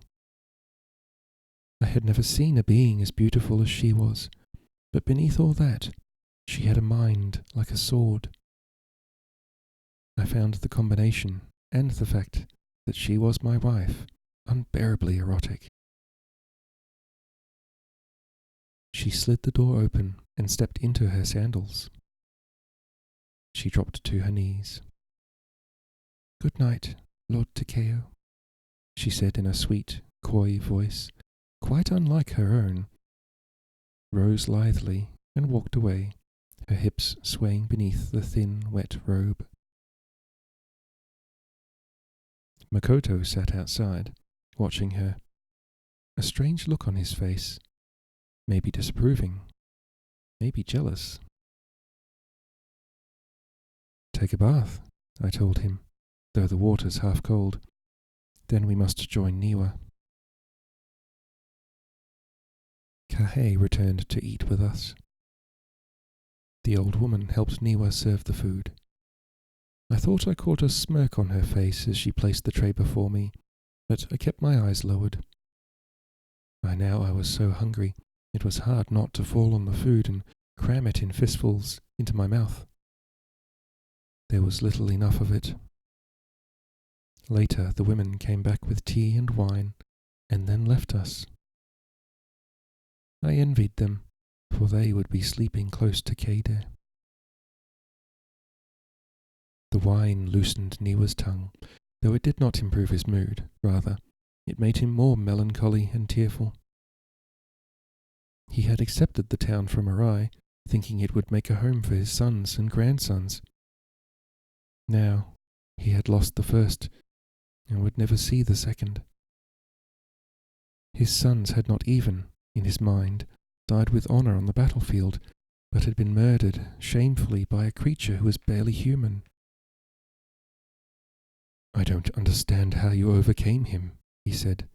I had never seen a being as beautiful as she was, but beneath all that, she had a mind like a sword. I found the combination and the fact that she was my wife unbearably erotic. She slid the door open and stepped into her sandals. She dropped to her knees. Good night, Lord Takeo, she said in a sweet, coy voice, quite unlike her own, rose lithely and walked away, her hips swaying beneath the thin, wet robe. Makoto sat outside, watching her, a strange look on his face, maybe disapproving, maybe jealous. Take a bath, I told him, though the water's half cold. Then we must join Niwa. Kahei returned to eat with us. The old woman helped Niwa serve the food. I thought I caught a smirk on her face as she placed the tray before me, but I kept my eyes lowered. By now I was so hungry, it was hard not to fall on the food and cram it in fistfuls into my mouth. There was little enough of it. Later the women came back with tea and wine, and then left us. I envied them, for they would be sleeping close to Kade. The wine loosened Niwa's tongue, though it did not improve his mood. Rather, it made him more melancholy and tearful. He had accepted the town from Arai, thinking it would make a home for his sons and grandsons. Now he had lost the first, and would never see the second. His sons had not even, in his mind, died with honour on the battlefield, but had been murdered shamefully by a creature who was barely human. "I don't understand how you overcame him," he said,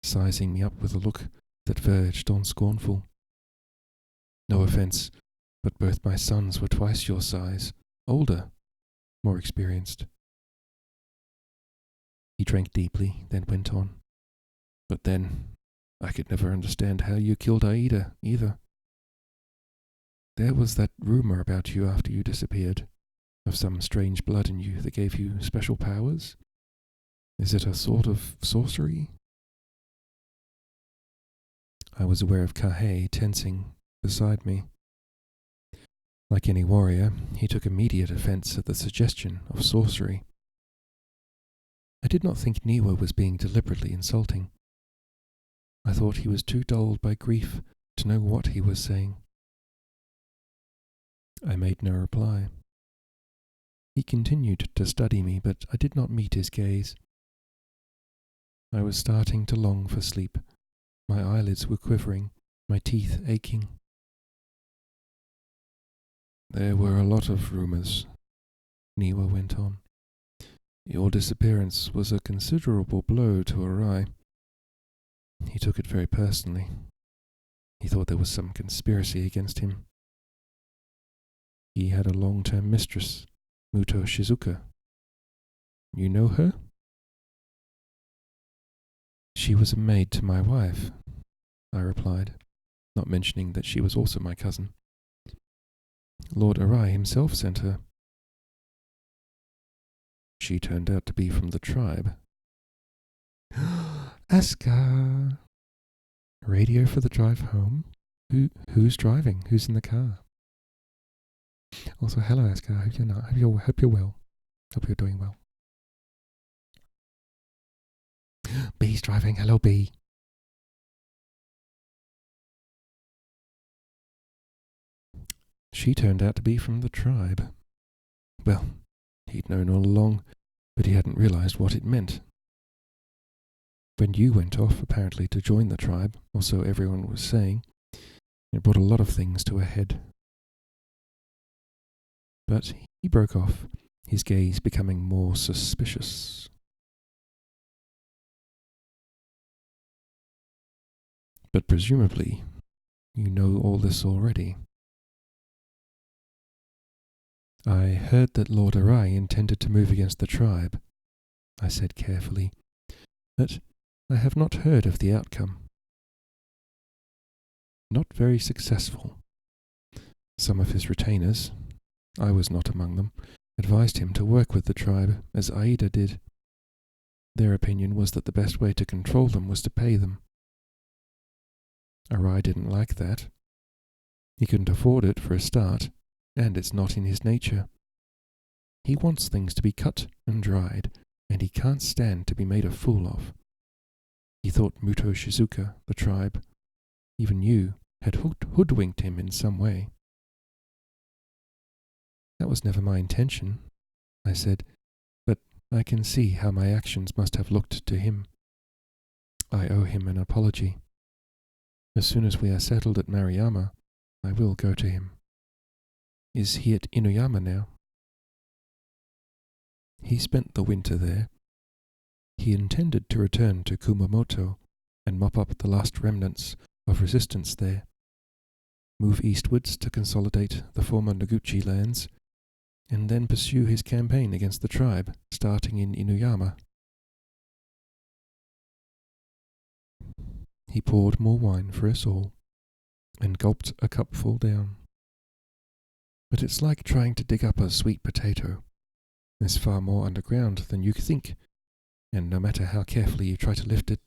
sizing me up with a look that verged on scornful. "No offence, but both my sons were twice your size, older, more experienced." He drank deeply, then went on. "But then, I could never understand how you killed Aida, either. There was that rumour about you after you disappeared, of some strange blood in you that gave you special powers. Is it a sort of sorcery?" I was aware of Kahe tensing beside me. Like any warrior, he took immediate offence at the suggestion of sorcery. I did not think Niwa was being deliberately insulting. I thought he was too dulled by grief to know what he was saying. I made no reply. He continued to study me, but I did not meet his gaze. I was starting to long for sleep. My eyelids were quivering, my teeth aching. "There were a lot of rumours," Niwa went on. "Your disappearance was a considerable blow to Arai. He took it very personally. He thought there was some conspiracy against him. He had a long-term mistress, Muto Shizuka. You know her?" "She was a maid to my wife," I replied, not mentioning that she was also my cousin. "Lord Arai himself sent her." "She turned out to be from the tribe." "Aska! Radio for the drive home? Who's driving? Who's in the car?" "Also, hello, Aska. Hope you're well. Hope you're doing well." "B's driving. Hello, B." "She turned out to be from the tribe." Well, he'd known all along, but he hadn't realized what it meant. When you went off, apparently to join the tribe, or so everyone was saying, it brought a lot of things to a head. But he broke off, his gaze becoming more suspicious. "But presumably, you know all this already." "I heard that Lord Arai intended to move against the tribe," I said carefully, "but I have not heard of the outcome." "Not very successful. Some of his retainers, I was not among them, advised him to work with the tribe, as Aida did. Their opinion was that the best way to control them was to pay them. Arai didn't like that. He couldn't afford it for a start, and it's not in his nature. He wants things to be cut and dried, and he can't stand to be made a fool of. He thought Muto Shizuka, the tribe, even you, had hoodwinked him in some way." "That was never my intention," I said, "but I can see how my actions must have looked to him. I owe him an apology. As soon as we are settled at Mariyama, I will go to him." "Is he at Inuyama now?" "He spent the winter there. He intended to return to Kumamoto and mop up the last remnants of resistance there. move eastwards to consolidate the former Noguchi lands, and then pursue his campaign against the tribe, starting in Inuyama. He poured more wine for us all, and gulped a cupful down. But it's like trying to dig up a sweet potato. There's far more underground than you think, and no matter how carefully you try to lift it,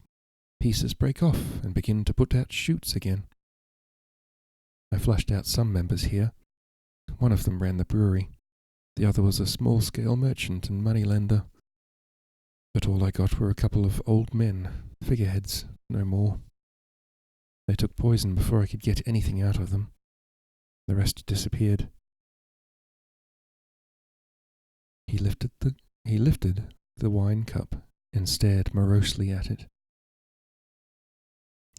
pieces break off and begin to put out shoots again. I flushed out some members here. One of them ran the brewery. The other was a small-scale merchant and moneylender. But all I got were a couple of old men, figureheads, no more. They took poison before I could get anything out of them. The rest disappeared. He lifted the wine cup and stared morosely at it.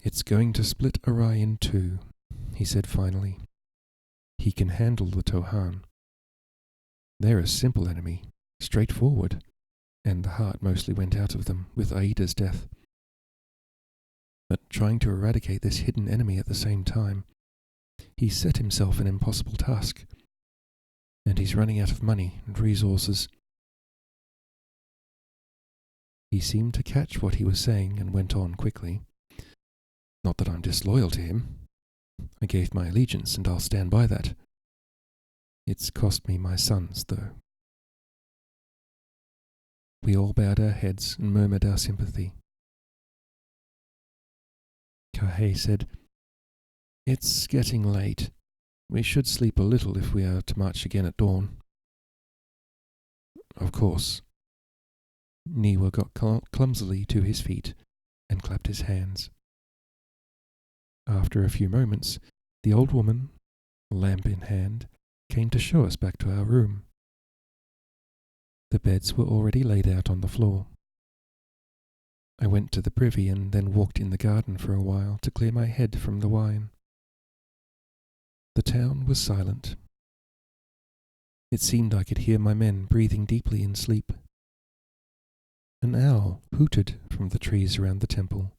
"It's going to split Arai in two," he said finally. "He can handle the Tohan. They're a simple enemy, straightforward, and the heart mostly went out of them with Aida's death. But trying to eradicate this hidden enemy at the same time, he set himself an impossible task, and he's running out of money and resources." He seemed to catch what he was saying and went on quickly. "Not that I'm disloyal to him. I gave my allegiance, and I'll stand by that. It's cost me my sons, though." We all bowed our heads and murmured our sympathy. Kahei said, "It's getting late. We should sleep a little if we are to march again at dawn." "Of course." Niwa got clumsily to his feet and clapped his hands. After a few moments, the old woman, lamp in hand, came to show us back to our room. The beds were already laid out on the floor. I went to the privy and then walked in the garden for a while to clear my head from the wine. The town was silent. It seemed I could hear my men breathing deeply in sleep. An owl hooted from the trees around the temple.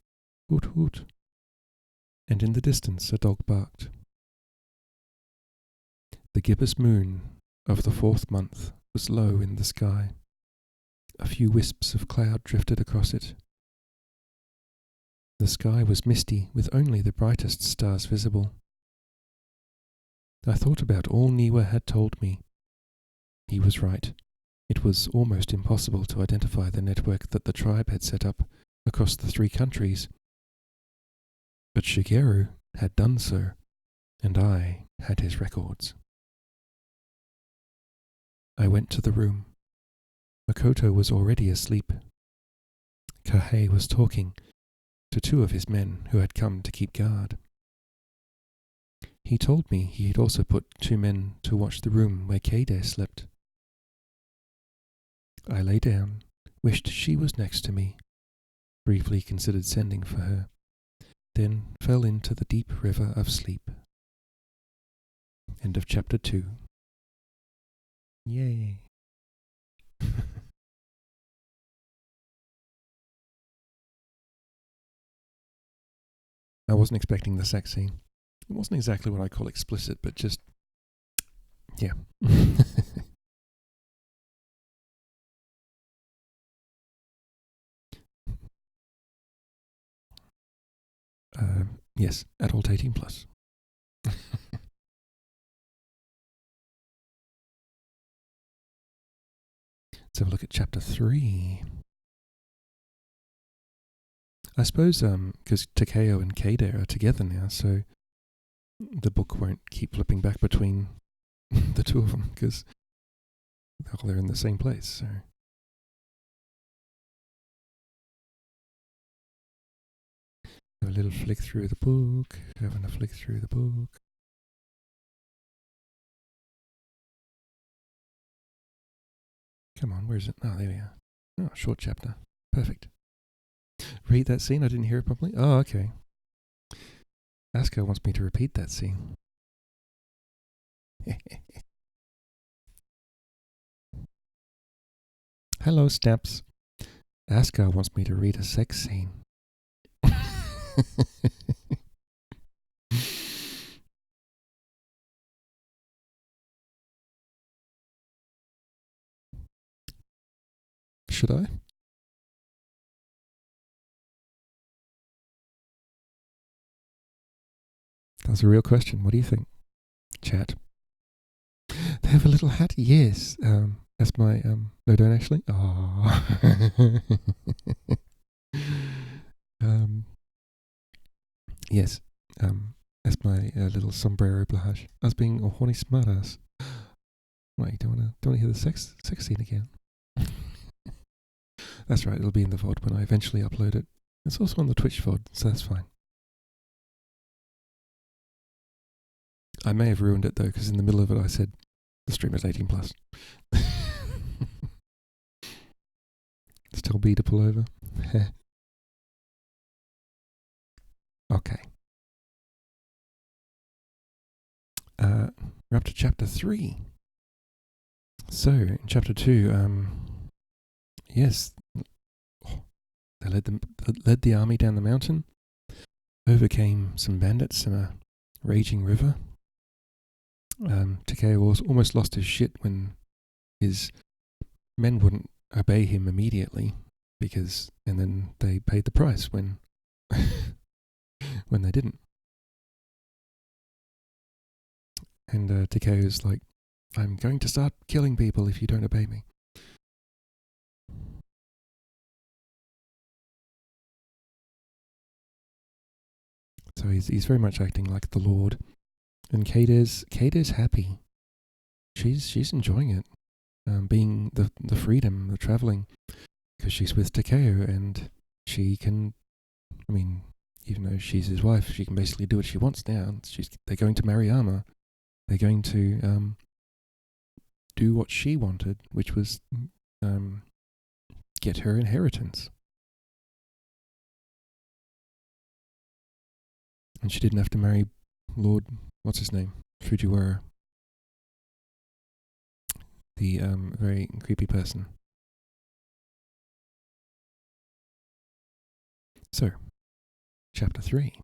Hoot hoot. And in the distance a dog barked. The gibbous moon of the 4th month was low in the sky. A few wisps of cloud drifted across it. The sky was misty with only the brightest stars visible. I thought about all Niwa had told me. He was right. It was almost impossible to identify the network that the tribe had set up across the 3 countries. But Shigeru had done so, and I had his records. I went to the room. Makoto was already asleep. Kahei was talking to 2 of his men who had come to keep guard. He told me he had also put 2 men to watch the room where Keide slept. I lay down, wished she was next to me, briefly considered sending for her, then fell into the deep river of sleep. End of chapter 2. Yay. I wasn't expecting the sex scene. It wasn't exactly what I call explicit, but just, yeah. Yes, adult 18 plus. Let's have a look at chapter 3. I suppose because Takeo and Keide are together now, so the book won't keep flipping back between the 2 of them, because they're in the same place. So have a little flick through the book, having a flick through the book. Come on, where is it? Oh, there we are. Oh, short chapter. Perfect. Read that scene? I didn't hear it properly. Oh, okay. Asuka wants me to repeat that scene. Hello, Snaps. Asuka wants me to read a sex scene. Should I? That's a real question. What do you think? Chat. They have a little hat? Yes. That's my, no, don't actually. Oh. Yes. That's my little sombrero blush. I was being a horny smartass. Wait, you don't wanna hear the sex scene again? That's right, it'll be in the VOD when I eventually upload it. It's also on the Twitch VOD, so that's fine. I may have ruined it though, because in the middle of it I said the stream is 18 plus. Still B to pull over. Okay. We're up to chapter 3. So, in chapter 2, yes, they led the army down the mountain, overcame some bandits in a raging river. Takeo almost lost his shit when his men wouldn't obey him immediately, and then they paid the price when when they didn't. And Takeo's like, I'm going to start killing people if you don't obey me. So he's very much acting like the Lord. And Kade's happy. She's enjoying it. Being the freedom, the travelling, because she's with Takeo and she can, I mean, even though she's his wife, she can basically do what she wants now. They're going to Mariyama. They're going to do what she wanted, which was get her inheritance. And she didn't have to marry Lord, what's his name? Fujiwara. The very creepy person. So, chapter 3.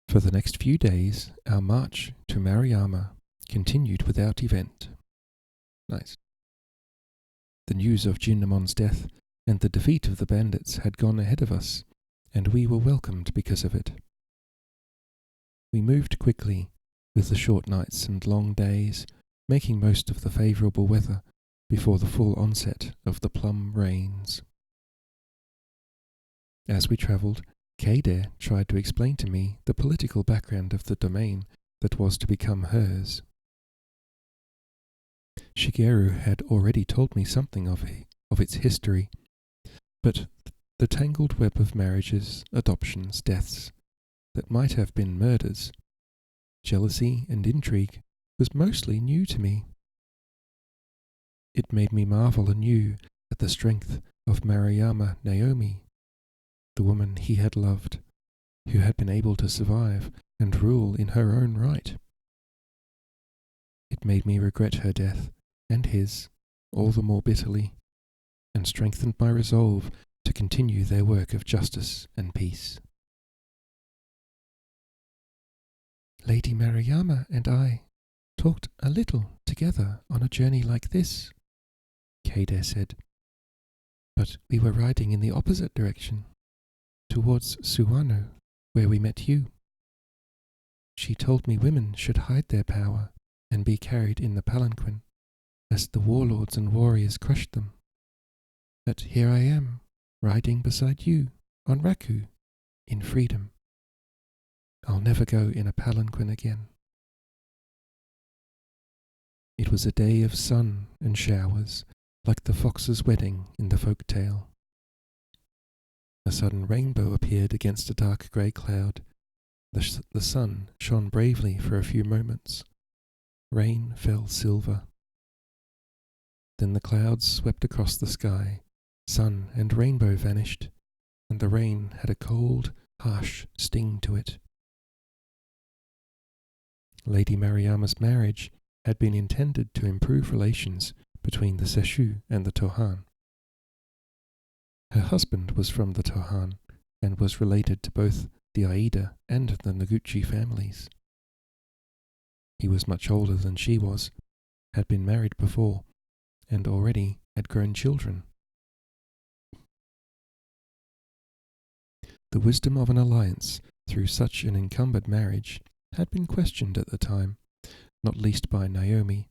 For the next few days, our march to Mariyama continued without event. Nice. The news of Jinnamon's death and the defeat of the bandits had gone ahead of us, and we were welcomed because of it. We moved quickly, with the short nights and long days, making most of the favourable weather before the full onset of the plum rains. As we travelled, Kade tried to explain to me the political background of the domain that was to become hers. Shigeru had already told me something of its history, but the tangled web of marriages, adoptions, deaths, that might have been murders, jealousy and intrigue, was mostly new to me. It made me marvel anew at the strength of Mariyama Naomi, the woman he had loved, who had been able to survive and rule in her own right. It made me regret her death, and his, all the more bitterly, and strengthened my resolve to continue their work of justice and peace. Lady Mariyama and I talked a little together on a journey like this, Kade said, but we were riding in the opposite direction, towards Suwano, where we met you. She told me women should hide their power and be carried in the palanquin, lest the warlords and warriors crushed them. But here I am, riding beside you, on Raku, in freedom. I'll never go in a palanquin again. It was a day of sun and showers, like the fox's wedding in the folk tale. A sudden rainbow appeared against a dark grey cloud. The sun shone bravely for a few moments. Rain fell silver. Then the clouds swept across the sky. Sun and rainbow vanished, and the rain had a cold, harsh sting to it. Lady Mariyama's marriage had been intended to improve relations between the Sesshu and the Tohan. Her husband was from the Tohan and was related to both the Aida and the Noguchi families. He was much older than she was, had been married before, and already had grown children. The wisdom of an alliance through such an encumbered marriage had been questioned at the time, not least by Naomi,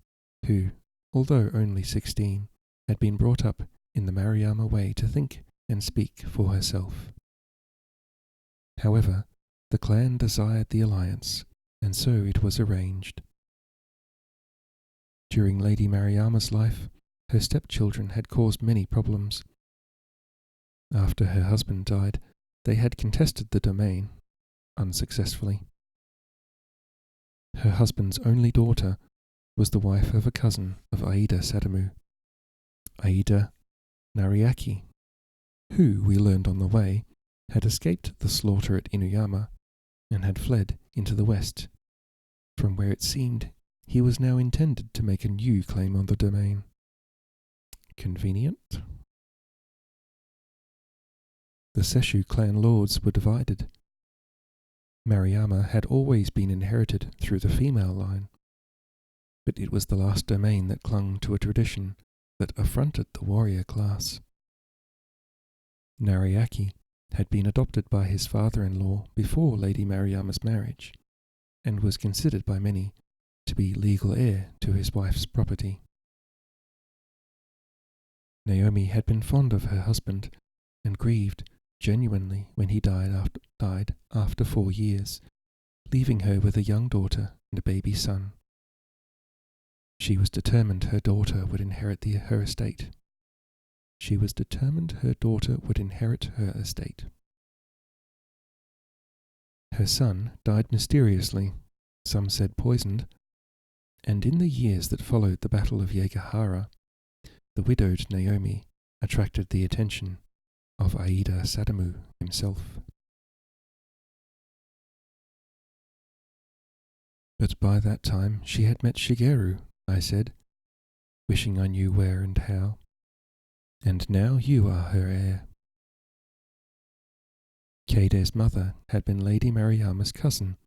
who, although only 16, had been brought up in the Mariama way to think and speak for herself. However, the clan desired the alliance, and so it was arranged. During Lady Mariama's life, her stepchildren had caused many problems. After her husband died, they had contested the domain, unsuccessfully. Her husband's only daughter was the wife of a cousin of Aida Sadamu, Aida Nariaki, who, we learned on the way, had escaped the slaughter at Inuyama and had fled into the west, from where it seemed he was now intended to make a new claim on the domain. Convenient? The Sesshu clan lords were divided. Mariama had always been inherited through the female line, but it was the last domain that clung to a tradition that affronted the warrior class. Nariaki had been adopted by his father-in-law before Lady Mariama's marriage, and was considered by many to be legal heir to his wife's property. Naomi had been fond of her husband, and grieved genuinely when he died after 4 years, leaving her with a young daughter and a baby son. She was determined her daughter would inherit her estate. Her son died mysteriously, some said poisoned, and in the years that followed the Battle of Yagahara, the widowed Naomi attracted the attention of Aida Sadamu himself. But by that time she had met Shigeru, I said, wishing I knew where and how. And now you are her heir. Keide's mother had been Lady Mariama's cousin,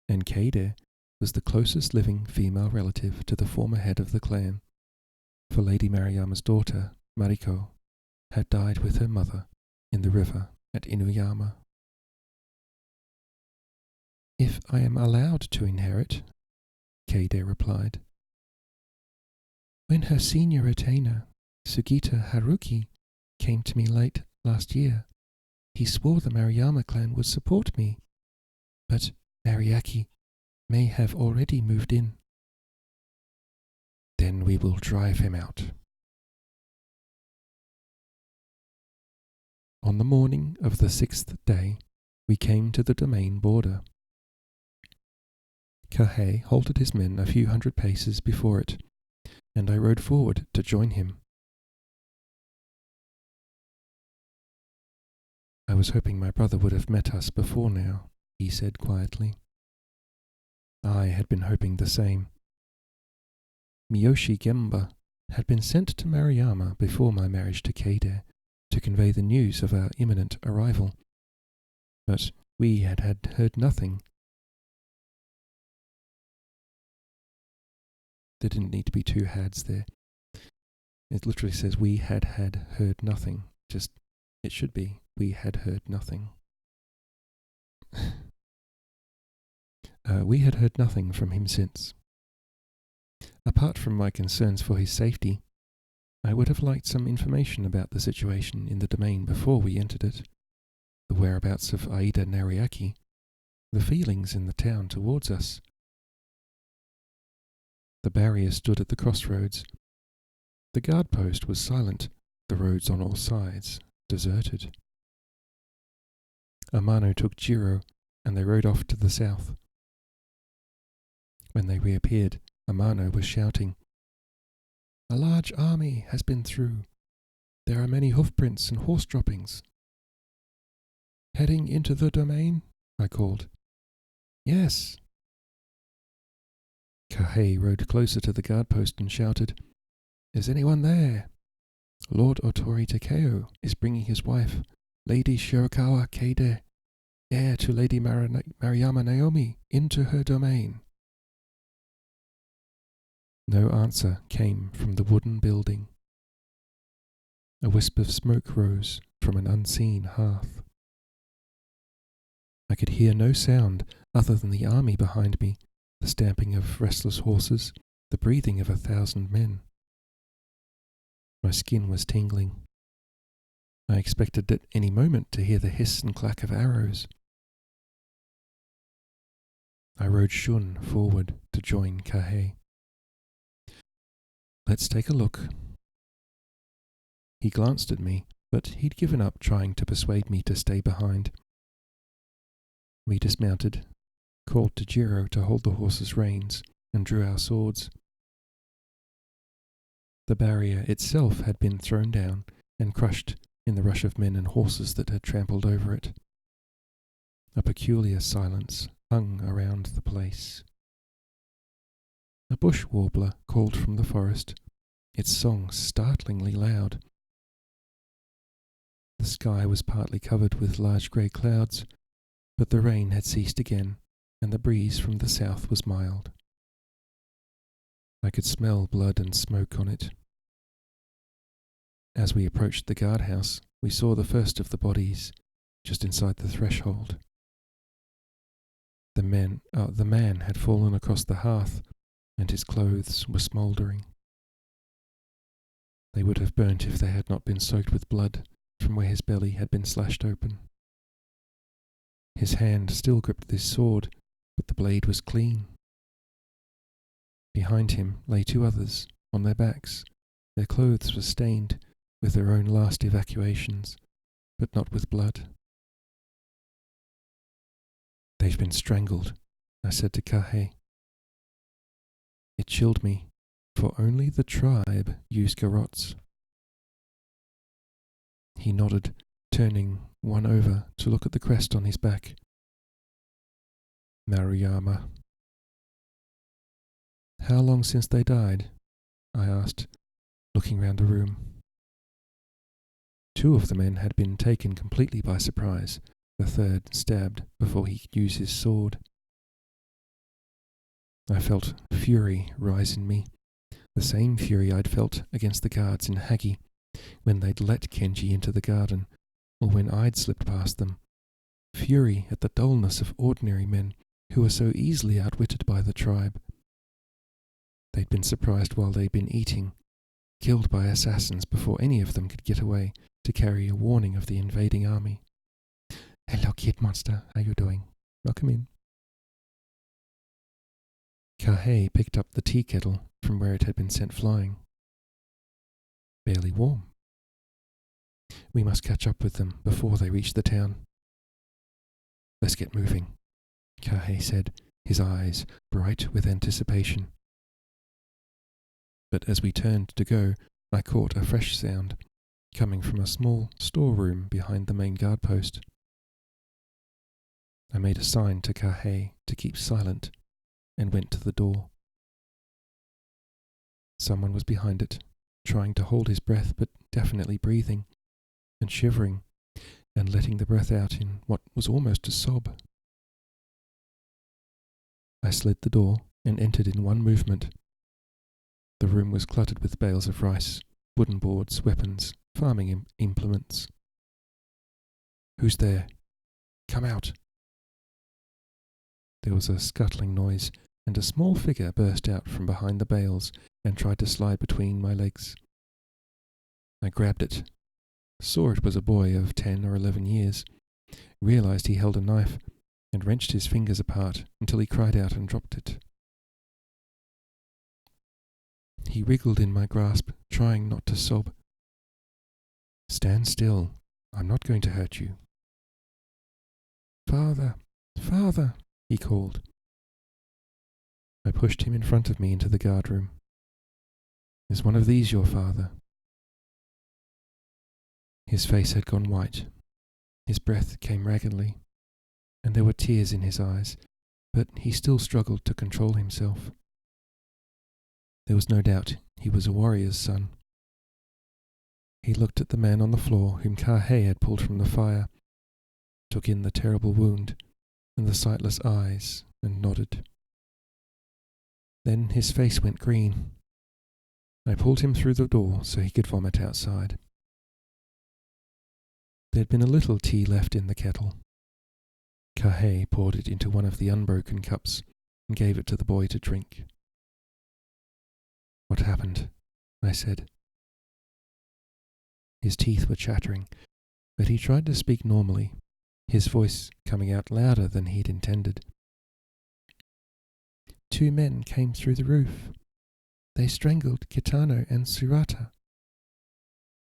and Keide was the closest living female relative to the former head of the clan, for Lady Mariama's daughter, Mariko, had died with her mother in the river at Inuyama. If I am allowed to inherit, Keide replied. When her senior retainer, Sugita Haruki, came to me late last year, he swore the Mariama clan would support me, but Nariaki may have already moved in. Then we will drive him out. On the morning of the 6th day, we came to the domain border. Kahei halted his men a few hundred paces before it, and I rode forward to join him. I was hoping my brother would have met us before now, he said quietly. I had been hoping the same. Miyoshi Gemba had been sent to Mariama before my marriage to Keide to convey the news of our imminent arrival, but we had heard nothing. There didn't need to be 2 hads there. It literally says we had heard nothing. Just, it should be we had heard nothing. We had heard nothing from him since. Apart from my concerns for his safety, I would have liked some information about the situation in the domain before we entered it, the whereabouts of Aida Nariaki, the feelings in the town towards us. The barrier stood at the crossroads. The guard post was silent, the roads on all sides deserted. Amano took Jiro, and they rode off to the south. When they reappeared, Amano was shouting, "A large army has been through. There are many hoofprints and horse droppings." "Heading into the domain?" I called. "Yes." Kahei rode closer to the guard post and shouted, "Is anyone there? Lord Otori Takeo is bringing his wife, Lady Shirakawa Keide, heir to Lady Mariama Naomi, into her domain." No answer came from the wooden building. A wisp of smoke rose from an unseen hearth. I could hear no sound other than the army behind me, the stamping of restless horses, the breathing of 1,000 men. My skin was tingling. I expected at any moment to hear the hiss and clack of arrows. I rode Shun forward to join Kahe. "Let's take a look." He glanced at me, but he'd given up trying to persuade me to stay behind. We dismounted, called to Jiro to hold the horse's reins, and drew our swords. The barrier itself had been thrown down and crushed in the rush of men and horses that had trampled over it. A peculiar silence hung around the place. A bush warbler called from the forest, its song startlingly loud. The sky was partly covered with large grey clouds, but the rain had ceased again, and the breeze from the south was mild. I could smell blood and smoke on it. As we approached the guardhouse, we saw the first of the bodies, just inside the threshold. The man had fallen across the hearth, and his clothes were smouldering. They would have burnt if they had not been soaked with blood from where his belly had been slashed open. His hand still gripped his sword, but the blade was clean. Behind him lay 2 others, on their backs. Their clothes were stained with their own last evacuations, but not with blood. "They've been strangled," I said to Kahe. It chilled me, for only the tribe use garrots. He nodded, turning one over to look at the crest on his back. "Maruyama." "How long since they died?" I asked, looking round the room. 2 of the men had been taken completely by surprise, the third stabbed before he could use his sword. I felt fury rise in me, the same fury I'd felt against the guards in Hagi when they'd let Kenji into the garden, or when I'd slipped past them. Fury at the dullness of ordinary men who were so easily outwitted by the tribe. They'd been surprised while they'd been eating, killed by assassins before any of them could get away to carry a warning of the invading army. "Hello, kid monster. How you doing? Welcome in." Kahe picked up the tea kettle from where it had been sent flying. "Barely warm. We must catch up with them before they reach the town." "Let's get moving," Kahe said, his eyes bright with anticipation. But as we turned to go, I caught a fresh sound, coming from a small storeroom behind the main guard post. I made a sign to Kahe to keep silent and went to the door. Someone was behind it, trying to hold his breath but definitely breathing and shivering and letting the breath out in what was almost a sob. I slid the door and entered in one movement. The room was cluttered with bales of rice, wooden boards, weapons, farming implements. "Who's there? Come out!" There was a scuttling noise, and a small figure burst out from behind the bales and tried to slide between my legs. I grabbed it, saw it was a boy of 10 or 11 years, realized he held a knife, and wrenched his fingers apart until he cried out and dropped it. He wriggled in my grasp, trying not to sob. "Stand still. I'm not going to hurt you." "Father, father," he called. I pushed him in front of me into the guard room. "Is one of these your father?" His face had gone white. His breath came raggedly, and there were tears in his eyes, but he still struggled to control himself. There was no doubt he was a warrior's son. He looked at the man on the floor whom Kahe had pulled from the fire, took in the terrible wound and the sightless eyes, and nodded. Then his face went green. I pulled him through the door so he could vomit outside. There'd been a little tea left in the kettle. Kahei poured it into one of the unbroken cups and gave it to the boy to drink. "What happened?" I said. His teeth were chattering, but he tried to speak normally, his voice coming out louder than he'd intended. "2 men came through the roof. They strangled Kitano and Surata.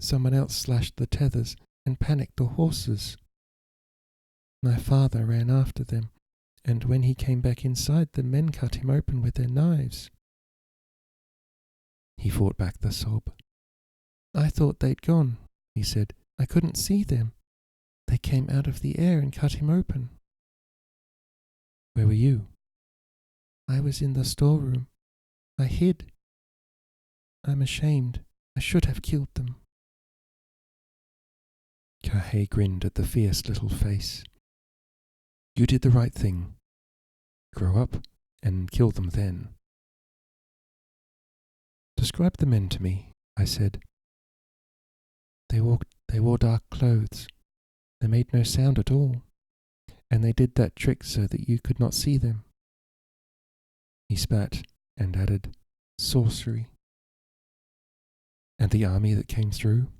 Someone else slashed the tethers and panicked the horses. My father ran after them, and when he came back inside, the men cut him open with their knives." He fought back the sob. "I thought they'd gone," he said. "I couldn't see them. They came out of the air and cut him open." "Where were you?" "I was in the storeroom. I hid. I'm ashamed. I should have killed them." Kahei grinned at the fierce little face. "You did the right thing. Grow up and kill them then." "Describe the men to me," I said. They wore dark clothes. They made no sound at all, and they did that trick so that you could not see them." He spat and added, "Sorcery." "And the army that came through?"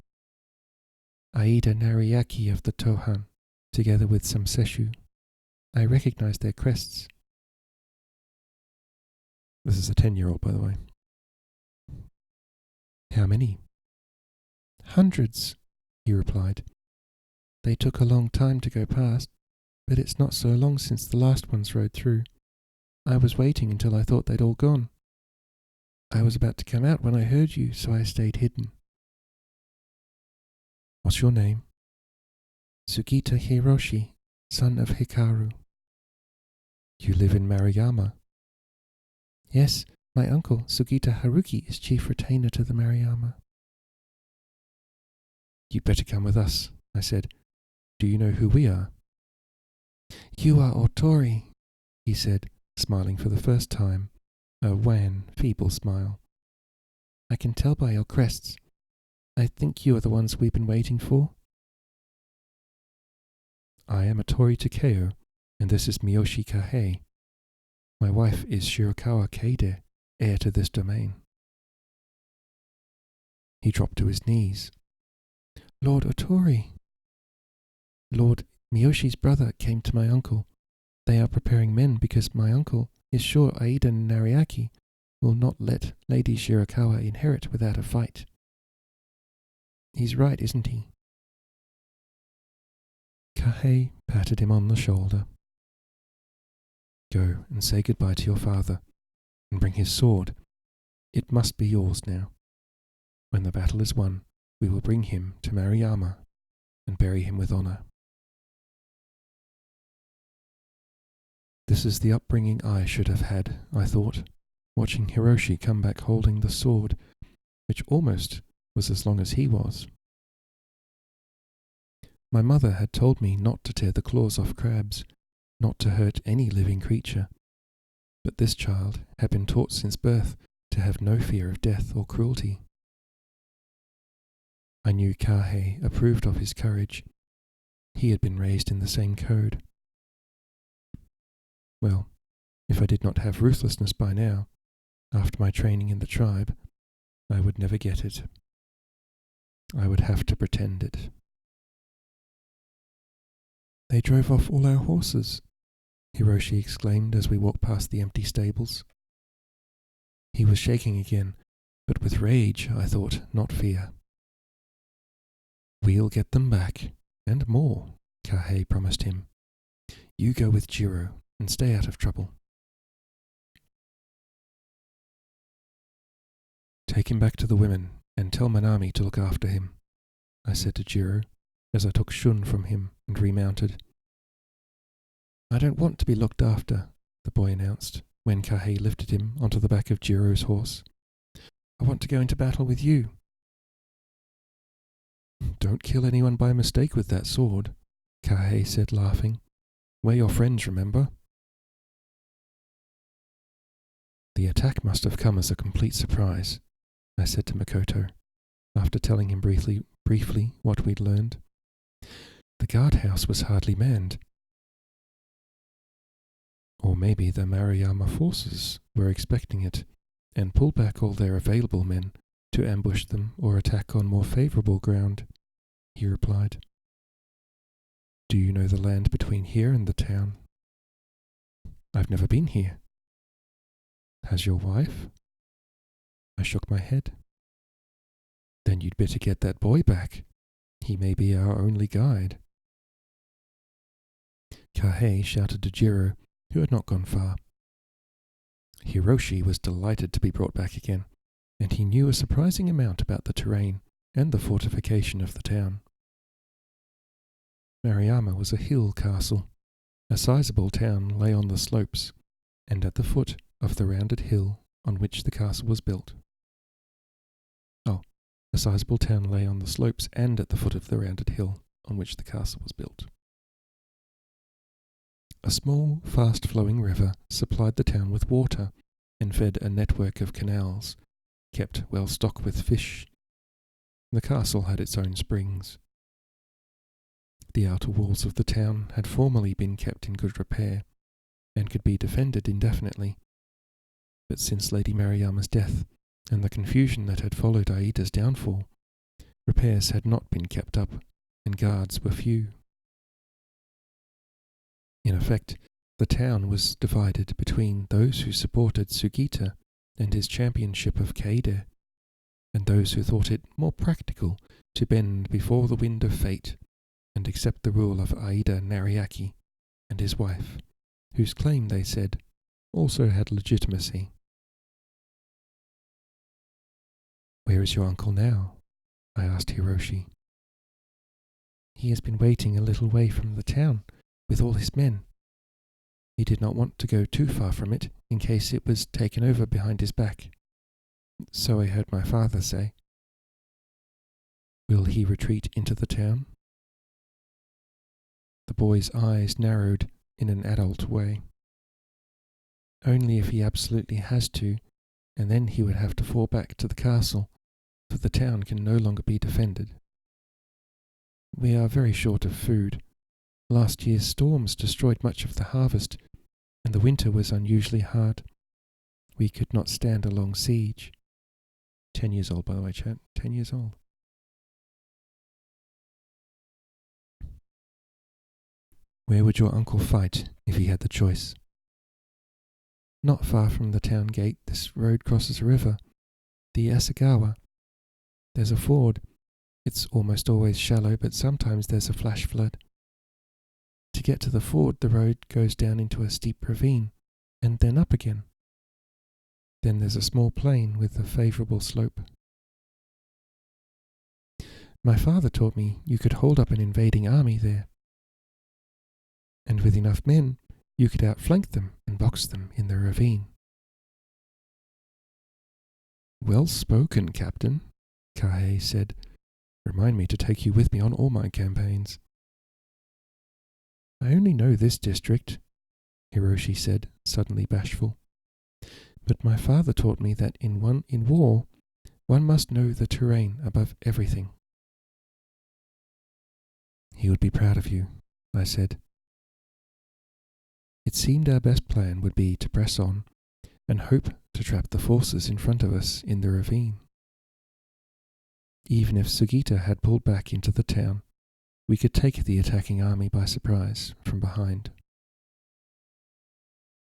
"Aida Nariaki of the Tohan, together with some Seshu. I recognized their crests." This is a 10-year-old, by the way. "How many?" "Hundreds," he replied. "They took a long time to go past, but it's not so long since the last ones rode through. I was waiting until I thought they'd all gone. I was about to come out when I heard you, so I stayed hidden." "What's your name?" "Sugita Hiroshi, son of Hikaru." "You live in Maruyama?" "Yes, my uncle, Sugita Haruki, is chief retainer to the Maruyama." "You'd better come with us," I said. "Do you know who we are?" "You are Otori," he said, smiling for the first time, a wan, feeble smile. "I can tell by your crests. I think you are the ones we've been waiting for." "I am Otori Takeo, and this is Miyoshi Kahei. My wife is Shirakawa Keide, heir to this domain." He dropped to his knees. "Lord Otori." "Lord Miyoshi's brother came to my uncle. They are preparing men because my uncle is sure Aida Nariaki will not let Lady Shirakawa inherit without a fight. He's right, isn't he?" Kahei patted him on the shoulder. "Go and say goodbye to your father, and bring his sword. It must be yours now. When the battle is won, we will bring him to Maruyama and bury him with honor." This is the upbringing I should have had, I thought, watching Hiroshi come back holding the sword, which almost was as long as he was. My mother had told me not to tear the claws off crabs, not to hurt any living creature, but this child had been taught since birth to have no fear of death or cruelty. I knew Kahei approved of his courage. He had been raised in the same code. Well, if I did not have ruthlessness by now, after my training in the tribe, I would never get it. I would have to pretend it. "They drove off all our horses," Hiroshi exclaimed as we walked past the empty stables. He was shaking again, but with rage, I thought, not fear. "We'll get them back, and more," Kahei promised him. "You go with Jiro and stay out of trouble." "Take him back to the women and tell Manami to look after him," I said to Jiro as I took Shun from him and remounted. "I don't want to be looked after," the boy announced when Kahei lifted him onto the back of Jiro's horse. "I want to go into battle with you." "Don't kill anyone by mistake with that sword," Kahei said, laughing. "We're your friends, remember?" "The attack must have come as a complete surprise," I said to Makoto, after telling him briefly what we'd learned. The guardhouse was hardly manned. Or maybe the Maruyama forces were expecting it and pulled back all their available men to ambush them or attack on more favourable ground, he replied. Do you know the land between here and the town? I've never been here. Has your wife? I shook my head. Then you'd better get that boy back. He may be our only guide. Kahei shouted to Jiro, who had not gone far. Hiroshi was delighted to be brought back again, and he knew a surprising amount about the terrain and the fortification of the town. Maruyama was a hill castle. A sizable town lay on the slopes, and at the foot of the rounded hill on which the castle was built. A sizable town lay on the slopes and at the foot of the rounded hill on which the castle was built. A small, fast-flowing river supplied the town with water and fed a network of canals, kept well stocked with fish. The castle had its own springs. The outer walls of the town had formerly been kept in good repair, and could be defended indefinitely. But since Lady Maruyama's death, and the confusion that had followed Aida's downfall, repairs had not been kept up, and guards were few. In effect, the town was divided between those who supported Sugita and his championship of Kaede, and those who thought it more practical to bend before the wind of fate and accept the rule of Aida Nariaki and his wife, whose claim, they said, also had legitimacy. Where is your uncle now? I asked Hiroshi. He has been waiting a little way from the town with all his men. He did not want to go too far from it in case it was taken over behind his back. So I heard my father say. Will he retreat into the town? The boy's eyes narrowed in an adult way. Only if he absolutely has to, and then he would have to fall back to the castle, for the town can no longer be defended. We are very short of food. Last year's storms destroyed much of the harvest, and the winter was unusually hard. We could not stand a long siege. 10 years old, by the way, chat. 10 years old. Where would your uncle fight if he had the choice? Not far from the town gate, this road crosses a river, the Asagawa. There's a ford. It's almost always shallow, but sometimes there's a flash flood. To get to the ford, the road goes down into a steep ravine, and then up again. Then there's a small plain with a favourable slope. My father taught me you could hold up an invading army there. And with enough men, you could outflank them and box them in the ravine. Well spoken, Captain, Kahei said. Remind me to take you with me on all my campaigns. I only know this district, Hiroshi said, suddenly bashful. But my father taught me that in war, one must know the terrain above everything. He would be proud of you, I said. It seemed our best plan would be to press on and hope to trap the forces in front of us in the ravine. Even if Sugita had pulled back into the town, we could take the attacking army by surprise from behind.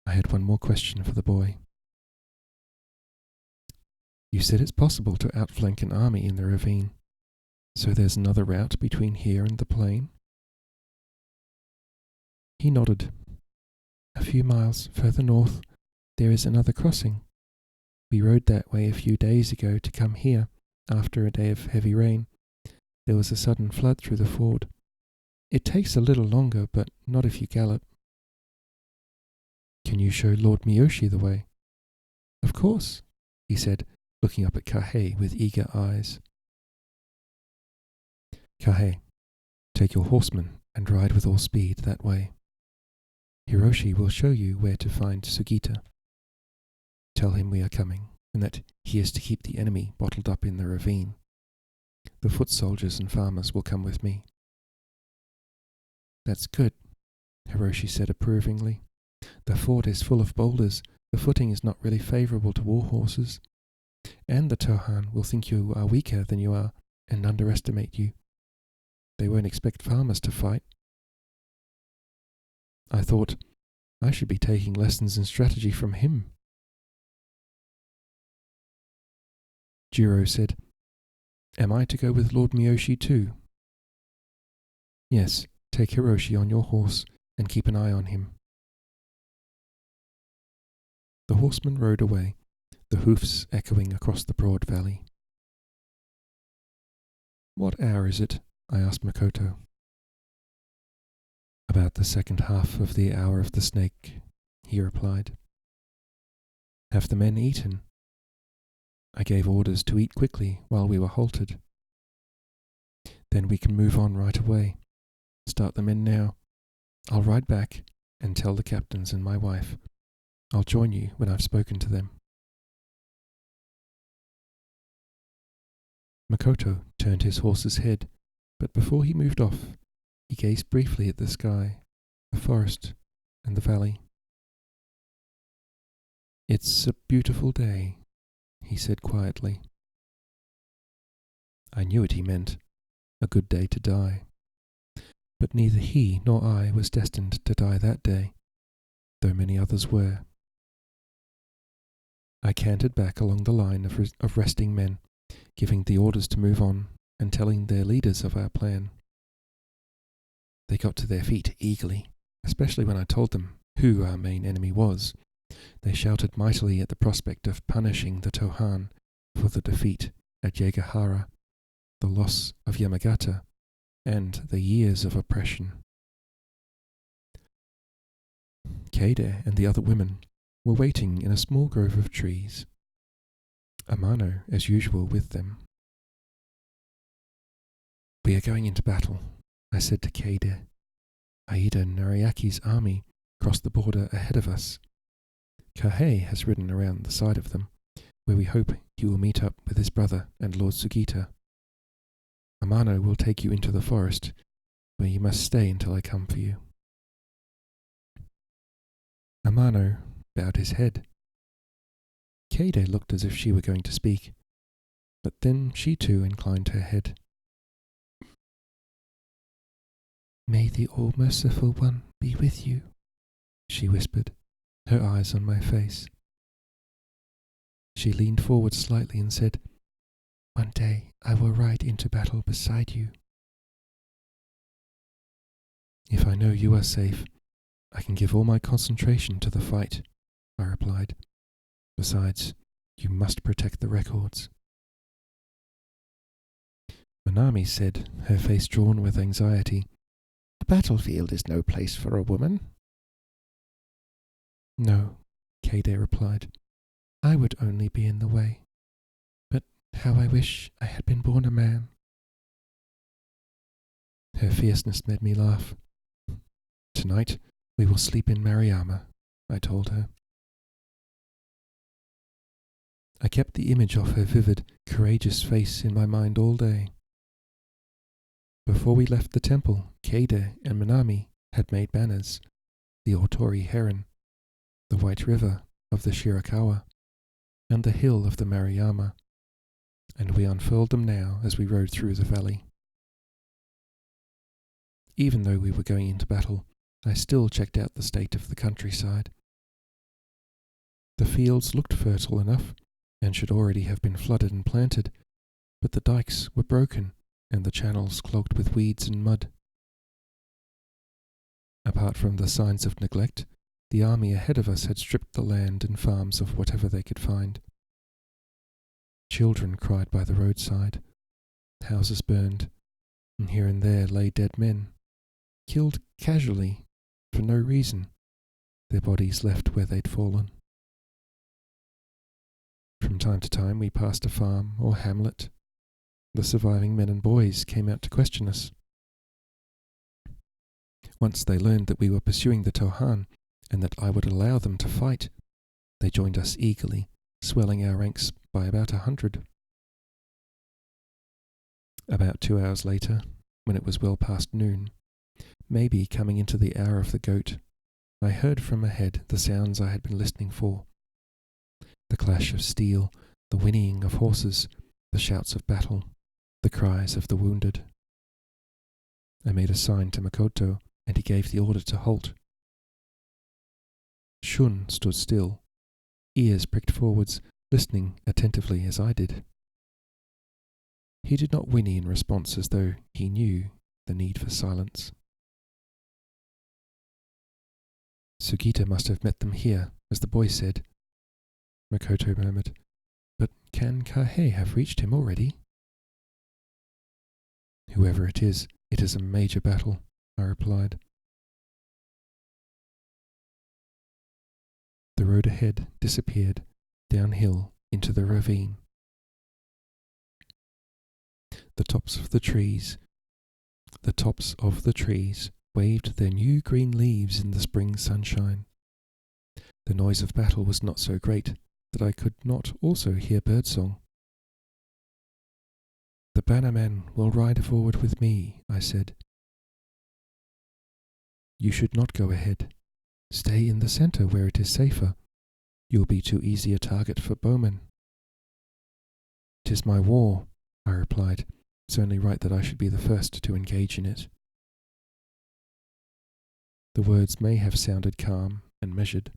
I had one more question for the boy. You said it's possible to outflank an army in the ravine, so there's another route between here and the plain? He nodded. A few miles further north, there is another crossing. We rode that way a few days ago to come here after a day of heavy rain. There was a sudden flood through the ford. It takes a little longer, but not if you gallop. Can you show Lord Miyoshi the way? Of course, he said, looking up at Kahei with eager eyes. Kahei, take your horsemen and ride with all speed that way. Hiroshi will show you where to find Sugita. Tell him we are coming, and that he is to keep the enemy bottled up in the ravine. The foot soldiers and farmers will come with me. That's good, Hiroshi said approvingly. The fort is full of boulders. The footing is not really favourable to war horses. And the Tohan will think you are weaker than you are and underestimate you. They won't expect farmers to fight. I thought I should be taking lessons in strategy from him. Jiro said, Am I to go with Lord Miyoshi too? Yes, take Hiroshi on your horse and keep an eye on him. The horseman rode away, the hoofs echoing across the broad valley. What hour is it? I asked Makoto. About the second half of the hour of the snake, he replied. Have the men eaten? I gave orders to eat quickly while we were halted. Then we can move on right away. Start the men now. I'll ride back and tell the captains and my wife. I'll join you when I've spoken to them. Makoto turned his horse's head, but before he moved off, he gazed briefly at the sky, the forest, and the valley. It's a beautiful day, he said quietly. I knew what he meant, a good day to die. But neither he nor I was destined to die that day, though many others were. I cantered back along the line of resting men, giving the orders to move on and telling their leaders of our plan. They got to their feet eagerly, especially when I told them who our main enemy was. They shouted mightily at the prospect of punishing the Tohan for the defeat at Yagahara, the loss of Yamagata, and the years of oppression. Keide and the other women were waiting in a small grove of trees, Amano as usual with them. We are going into battle, I said to Keide. Aida Nariaki's army crossed the border ahead of us. Kahei has ridden around the side of them, where we hope he will meet up with his brother and Lord Sugita. Amano will take you into the forest, where you must stay until I come for you. Amano bowed his head. Keide looked as if she were going to speak, but then she too inclined her head. May the All-Merciful One be with you, she whispered, her eyes on my face. She leaned forward slightly and said, One day I will ride into battle beside you. If I know you are safe, I can give all my concentration to the fight, I replied. Besides, you must protect the records. Manami said, her face drawn with anxiety, The battlefield is no place for a woman. No, Keide replied. I would only be in the way. But how I wish I had been born a man. Her fierceness made me laugh. Tonight we will sleep in Mariyama, I told her. I kept the image of her vivid, courageous face in my mind all day. Before we left the temple, Keide and Manami had made banners, the Otori Heron, the White River of the Shirakawa, and the hill of the Mariyama, and we unfurled them now as we rode through the valley. Even though we were going into battle, I still checked out the state of the countryside. The fields looked fertile enough, and should already have been flooded and planted, but the dikes were broken and the channels clogged with weeds and mud. Apart from the signs of neglect, the army ahead of us had stripped the land and farms of whatever they could find. Children cried by the roadside, houses burned, and here and there lay dead men, killed casually, for no reason, their bodies left where they'd fallen. From time to time we passed a farm or hamlet. The surviving men and boys came out to question us. Once they learned that we were pursuing the Tohan and that I would allow them to fight, they joined us eagerly, swelling our ranks by about 100. About 2 hours later, when it was well past noon, Maybe coming into the hour of the goat, I heard from ahead the sounds I had been listening for. The clash of steel, the whinnying of horses, the shouts of battle, the cries of the wounded. I made a sign to Makoto, and he gave the order to halt. Shun stood still, ears pricked forwards, listening attentively as I did. He did not whinny in response as though he knew the need for silence. Sugita must have met them here, as the boy said, Makoto murmured. But can Kahei have reached him already? Whoever it is a major battle, I replied. The road ahead disappeared downhill into the ravine. The tops of the trees waved their new green leaves in the spring sunshine. The noise of battle was not so great that I could not also hear birdsong. The bannerman will ride forward with me, I said. You should not go ahead. Stay in the center where it is safer. You'll be too easy a target for bowmen. 'Tis my war, I replied. It's only right that I should be the first to engage in it. The words may have sounded calm and measured.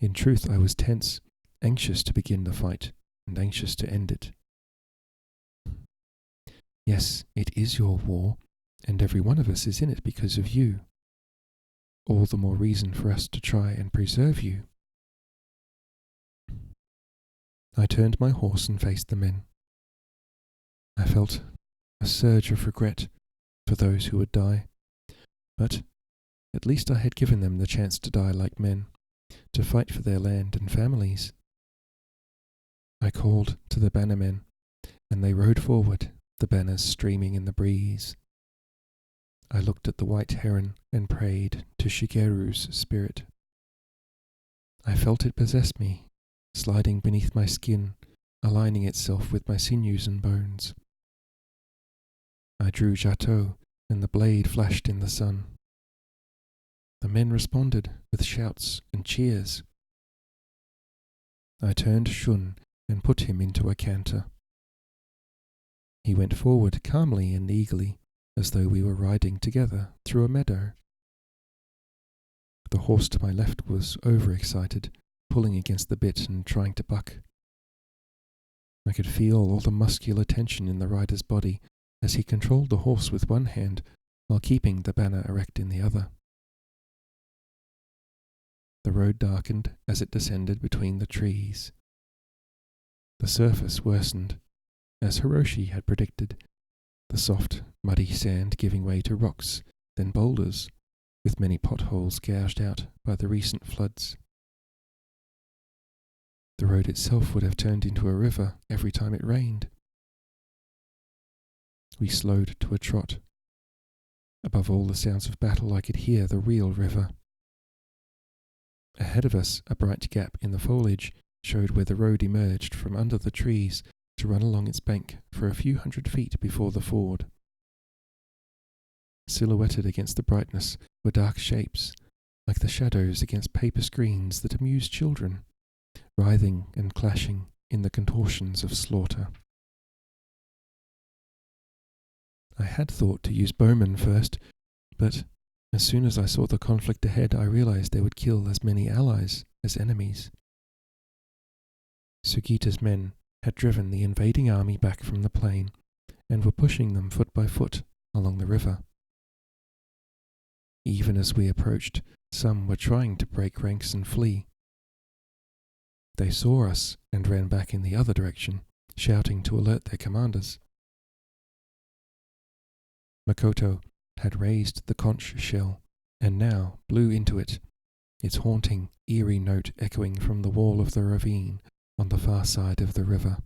In truth, I was tense, anxious to begin the fight, and anxious to end it. Yes, it is your war, and every one of us is in it because of you. All the more reason for us to try and preserve you. I turned my horse and faced the men. I felt a surge of regret for those who would die, but at least I had given them the chance to die like men, to fight for their land and families. I called to the bannermen, and they rode forward, the banners streaming in the breeze. I looked at the white heron and prayed to Shigeru's spirit. I felt it possess me, sliding beneath my skin, aligning itself with my sinews and bones. I drew Jato, and the blade flashed in the sun. The men responded with shouts and cheers. I turned Shun and put him into a canter. He went forward calmly and eagerly, as though we were riding together through a meadow. The horse to my left was overexcited, pulling against the bit and trying to buck. I could feel all the muscular tension in the rider's body as he controlled the horse with one hand while keeping the banner erect in the other. The road darkened as it descended between the trees. The surface worsened, as Hiroshi had predicted, the soft, muddy sand giving way to rocks, then boulders, with many potholes gouged out by the recent floods. The road itself would have turned into a river every time it rained. We slowed to a trot. Above all the sounds of battle, I could hear the real river. Ahead of us, a bright gap in the foliage showed where the road emerged from under the trees to run along its bank for a few 100 feet before the ford. Silhouetted against the brightness were dark shapes, like the shadows against paper screens that amuse children, writhing and clashing in the contortions of slaughter. I had thought to use bowmen first, but as soon as I saw the conflict ahead, I realized they would kill as many allies as enemies. Sugita's men had driven the invading army back from the plain and were pushing them foot by foot along the river. Even as we approached, some were trying to break ranks and flee. They saw us and ran back in the other direction, shouting to alert their commanders. Makoto had raised the conch shell and now blew into it, its haunting, eerie note echoing from the wall of the ravine on the far side of the river.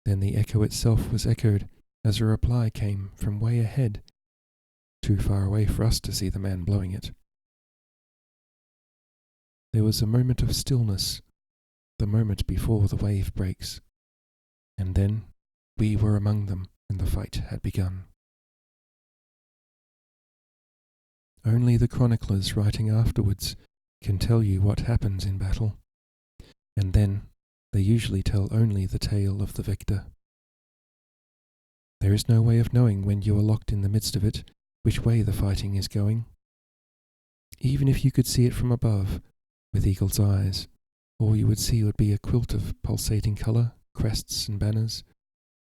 Then the echo itself was echoed as a reply came from way ahead, too far away for us to see the man blowing it. There was a moment of stillness, the moment before the wave breaks, and then we were among them and the fight had begun. Only the chroniclers writing afterwards can tell you what happens in battle, and then they usually tell only the tale of the victor. There is no way of knowing when you are locked in the midst of it which way the fighting is going. Even if you could see it from above, with eagle's eyes, all you would see would be a quilt of pulsating colour, crests and banners,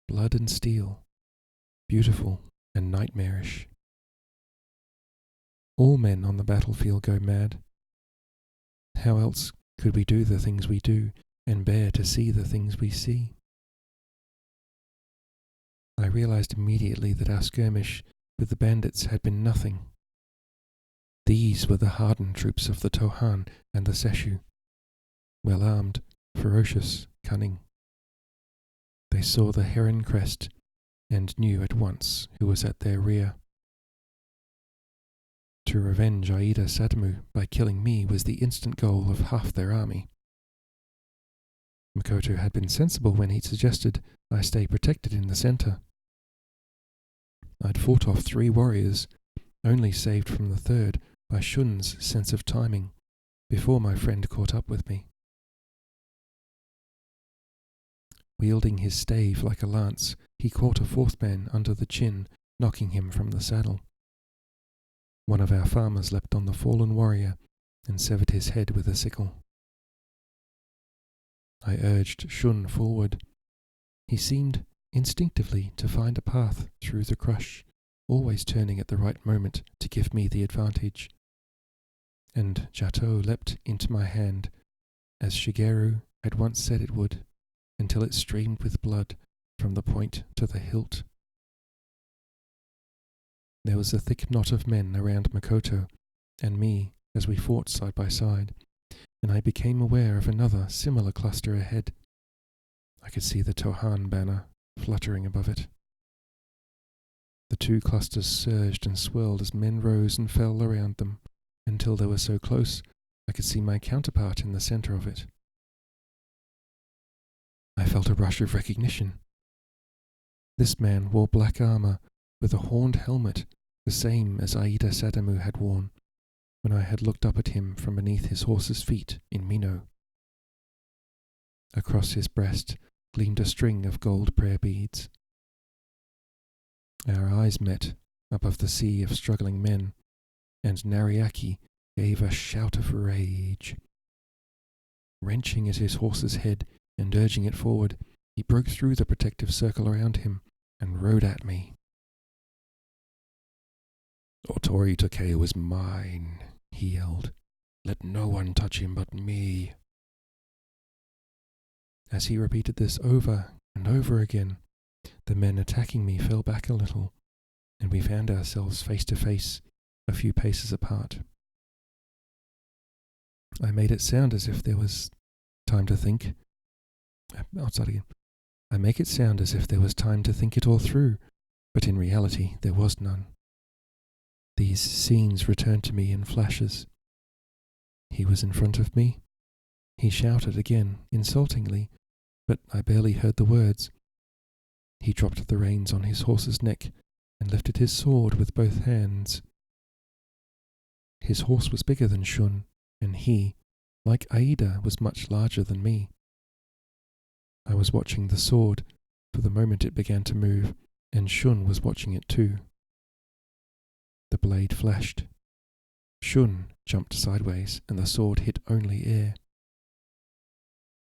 blood and steel, beautiful and nightmarish. All men on the battlefield go mad. How else could we do the things we do and bear to see the things we see? I realized immediately that our skirmish with the bandits had been nothing. These were the hardened troops of the Tohan and the Seshu, well armed, ferocious, cunning. They saw the heron crest and knew at once who was at their rear. To revenge Aida Sadamu by killing me was the instant goal of half their army. Makoto had been sensible when he suggested I stay protected in the centre. I'd fought off 3 warriors, only saved from the third by Shun's sense of timing, before my friend caught up with me. Wielding his stave like a lance, he caught a 4th man under the chin, knocking him from the saddle. One of our farmers leapt on the fallen warrior and severed his head with a sickle. I urged Shun forward. He seemed instinctively to find a path through the crush, always turning at the right moment to give me the advantage. And Jato leapt into my hand, as Shigeru had once said it would, until it streamed with blood from the point to the hilt. There was a thick knot of men around Makoto and me as we fought side by side, and I became aware of another similar cluster ahead. I could see the Tohan banner fluttering above it. The 2 clusters surged and swirled as men rose and fell around them, until they were so close I could see my counterpart in the centre of it. I felt a rush of recognition. This man wore black armour with a horned helmet, the same as Aida Sadamu had worn when I had looked up at him from beneath his horse's feet in Mino. Across his breast gleamed a string of gold prayer beads. Our eyes met above the sea of struggling men, and Nariaki gave a shout of rage. Wrenching at his horse's head and urging it forward, he broke through the protective circle around him and rode at me. "Otori Takeo is mine," he yelled. "Let no one touch him but me." As he repeated this over and over again, the men attacking me fell back a little, and we found ourselves face to face, a few paces apart. I made it sound as if there was time to think. I'll start again. I make it sound as if there was time to think it all through, but in reality there was none. These scenes returned to me in flashes. He was in front of me. He shouted again, insultingly, but I barely heard the words. He dropped the reins on his horse's neck and lifted his sword with both hands. His horse was bigger than Shun, and he, like Aida, was much larger than me. I was watching the sword for the moment it began to move, and Shun was watching it too. The blade flashed. Shun jumped sideways, and the sword hit only air.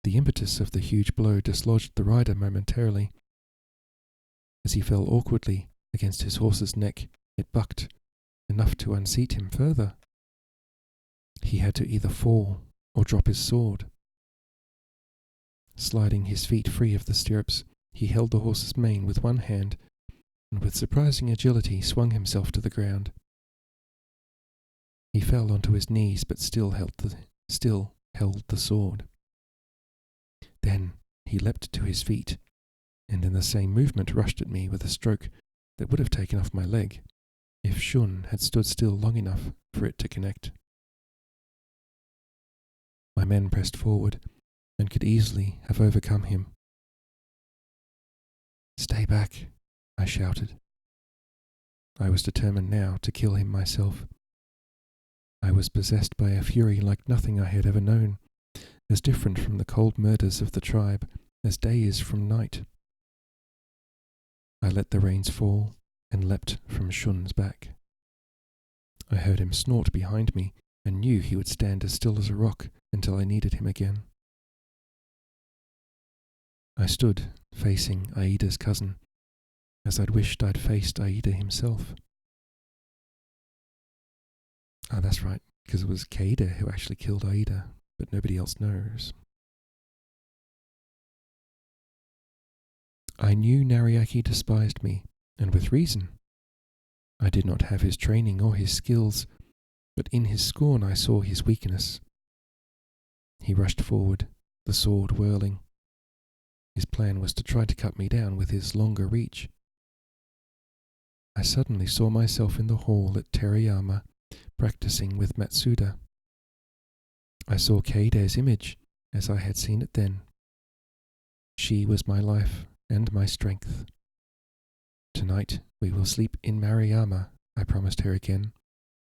The impetus of the huge blow dislodged the rider momentarily. As he fell awkwardly against his horse's neck, it bucked, enough to unseat him further. He had to either fall or drop his sword. Sliding his feet free of the stirrups, he held the horse's mane with one hand, and with surprising agility swung himself to the ground. He fell onto his knees, but still held the sword. Then he leapt to his feet, and in the same movement rushed at me with a stroke that would have taken off my leg, if Shun had stood still long enough for it to connect. My men pressed forward, and could easily have overcome him. "Stay back," I shouted. I was determined now to kill him myself, I was possessed by a fury like nothing I had ever known, as different from the cold murders of the tribe as day is from night. I let the reins fall and leapt from Shun's back. I heard him snort behind me and knew he would stand as still as a rock until I needed him again. I stood facing Aida's cousin, as I'd wished I'd faced Aida himself. Ah, that's right, because it was Kaida who actually killed Aida, but nobody else knows. I knew Nariaki despised me, and with reason. I did not have his training or his skills, but in his scorn I saw his weakness. He rushed forward, the sword whirling. His plan was to try to cut me down with his longer reach. I suddenly saw myself in the hall at Terayama, practicing with Matsuda. I saw Keide's image as I had seen it then. She was my life and my strength. Tonight we will sleep in Maruyama, I promised her again,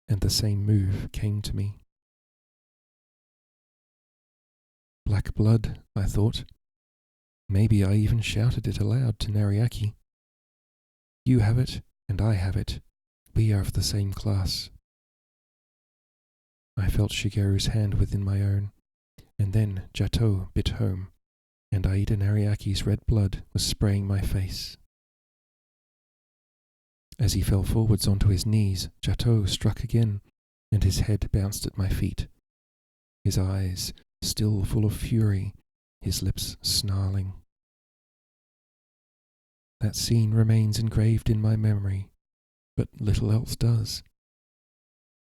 and the same move came to me. Black blood, I thought. Maybe I even shouted it aloud to Nariaki. You have it, and I have it. We are of the same class. I felt Shigeru's hand within my own, and then Jato bit home, and Aida Nariaki's red blood was spraying my face. As he fell forwards onto his knees, Jato struck again, and his head bounced at my feet. His eyes still full of fury, his lips snarling. That scene remains engraved in my memory, but little else does.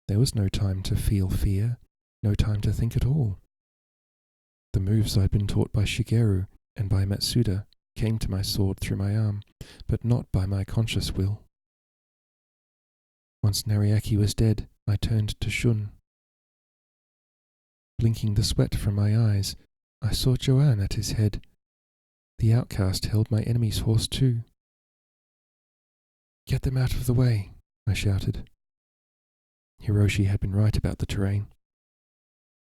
There was no time to feel fear, no time to think at all. The moves I'd been taught by Shigeru and by Matsuda came to my sword through my arm, but not by my conscious will. Once Nariaki was dead, I turned to Shun. Blinking the sweat from my eyes, I saw Joanne at his head. The outcast held my enemy's horse too. Get them out of the way, I shouted. Hiroshi had been right about the terrain.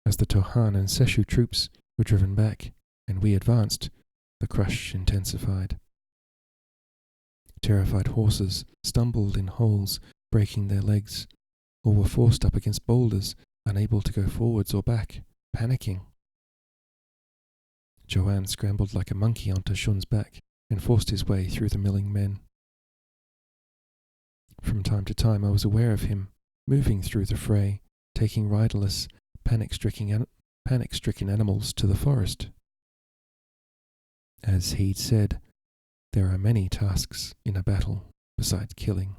As the Tohan and Seshu troops were driven back, and we advanced, the crush intensified. Terrified horses stumbled in holes, breaking their legs, or were forced up against boulders, unable to go forwards or back, panicking. Joanne scrambled like a monkey onto Shun's back and forced his way through the milling men. From time to time I was aware of him, moving through the fray, taking riderless, panic-stricken animals to the forest. As he'd said, there are many tasks in a battle besides killing.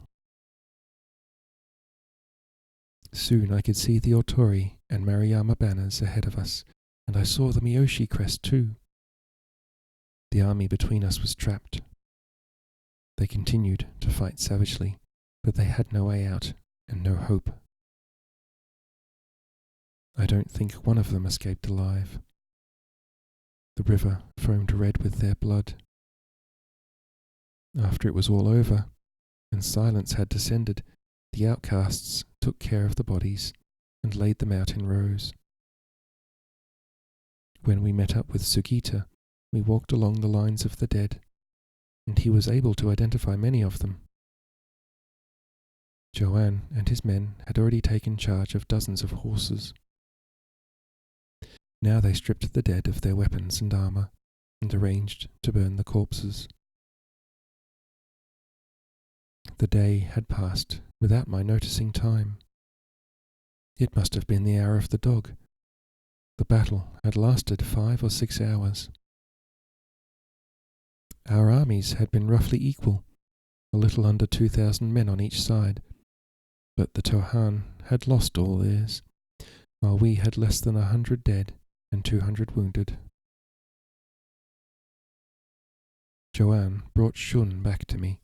Soon I could see the Otori and Maruyama banners ahead of us, and I saw the Miyoshi crest too. The army between us was trapped. They continued to fight savagely, but they had no way out and no hope. I don't think one of them escaped alive. The river foamed red with their blood. After it was all over, and silence had descended, the outcasts took care of the bodies and laid them out in rows. When we met up with Sugita, we walked along the lines of the dead, and he was able to identify many of them. Joanne and his men had already taken charge of dozens of horses. Now they stripped the dead of their weapons and armour, and arranged to burn the corpses. The day had passed without my noticing time. It must have been the hour of the dog. The battle had lasted 5 or 6 hours. Our armies had been roughly equal, a little under 2,000 men on each side, but the Tohan had lost all theirs, while we had less than 100 dead and 200 wounded. Joanne brought Shun back to me,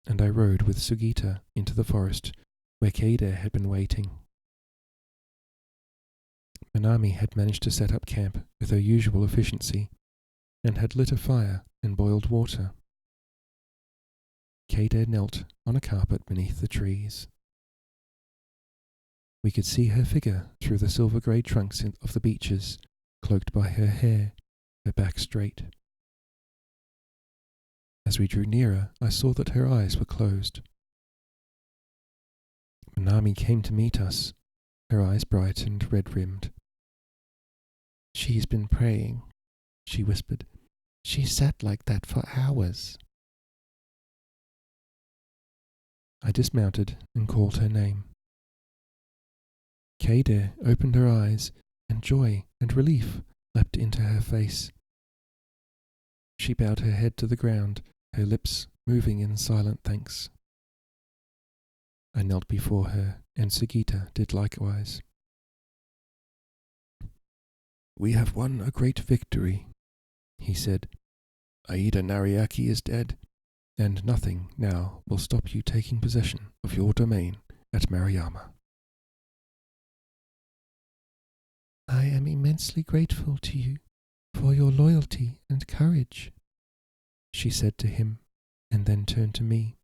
and I rode with Sugita into the forest where Keide had been waiting. Minami had managed to set up camp with her usual efficiency, and had lit a fire and boiled water. Keide knelt on a carpet beneath the trees. We could see her figure through the silver-grey trunks of the beeches, cloaked by her hair, her back straight. As we drew nearer, I saw that her eyes were closed. Manami came to meet us, her eyes bright and red-rimmed. "She's been praying," she whispered. "She sat like that for hours." I dismounted and called her name. Kaede opened her eyes, and joy and relief leapt into her face. She bowed her head to the ground, her lips moving in silent thanks. I knelt before her, and Sugita did likewise. "We have won a great victory," he said. "Aida Nariaki is dead, and nothing now will stop you taking possession of your domain at Maruyama." "I am immensely grateful to you for your loyalty and courage," she said to him, and then turned to me.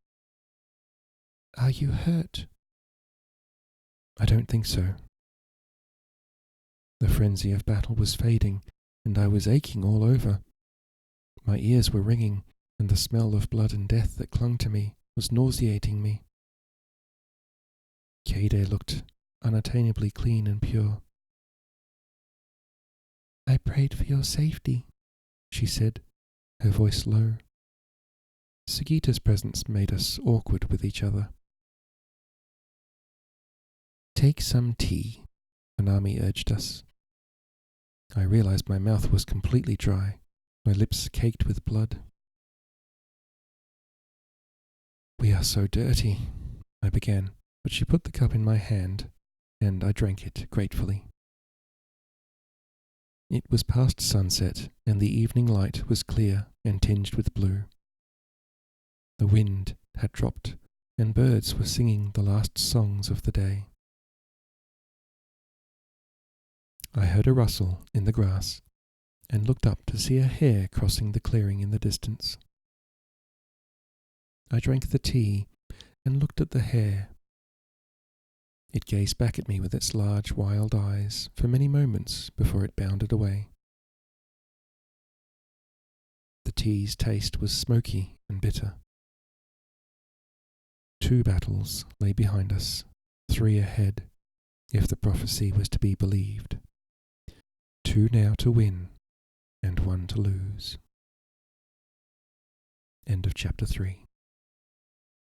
"Are you hurt?" "I don't think so." The frenzy of battle was fading, and I was aching all over. My ears were ringing, and the smell of blood and death that clung to me was nauseating me. Kaede looked unattainably clean and pure. "I prayed for your safety," she said, her voice low. Sugita's presence made us awkward with each other. "Take some tea," Manami urged us. I realized my mouth was completely dry, my lips caked with blood. "We are so dirty," I began, but she put the cup in my hand, and I drank it gratefully. It was past sunset, and the evening light was clear and tinged with blue. The wind had dropped, and birds were singing the last songs of the day. I heard a rustle in the grass, and looked up to see a hare crossing the clearing in the distance. I drank the tea and looked at the hare. It gazed back at me with its large, wild eyes for many moments before it bounded away. The tea's taste was smoky and bitter. 2 battles lay behind us, 3 ahead, if the prophecy was to be believed. 2 now to win, and 1 to lose. End of chapter 3.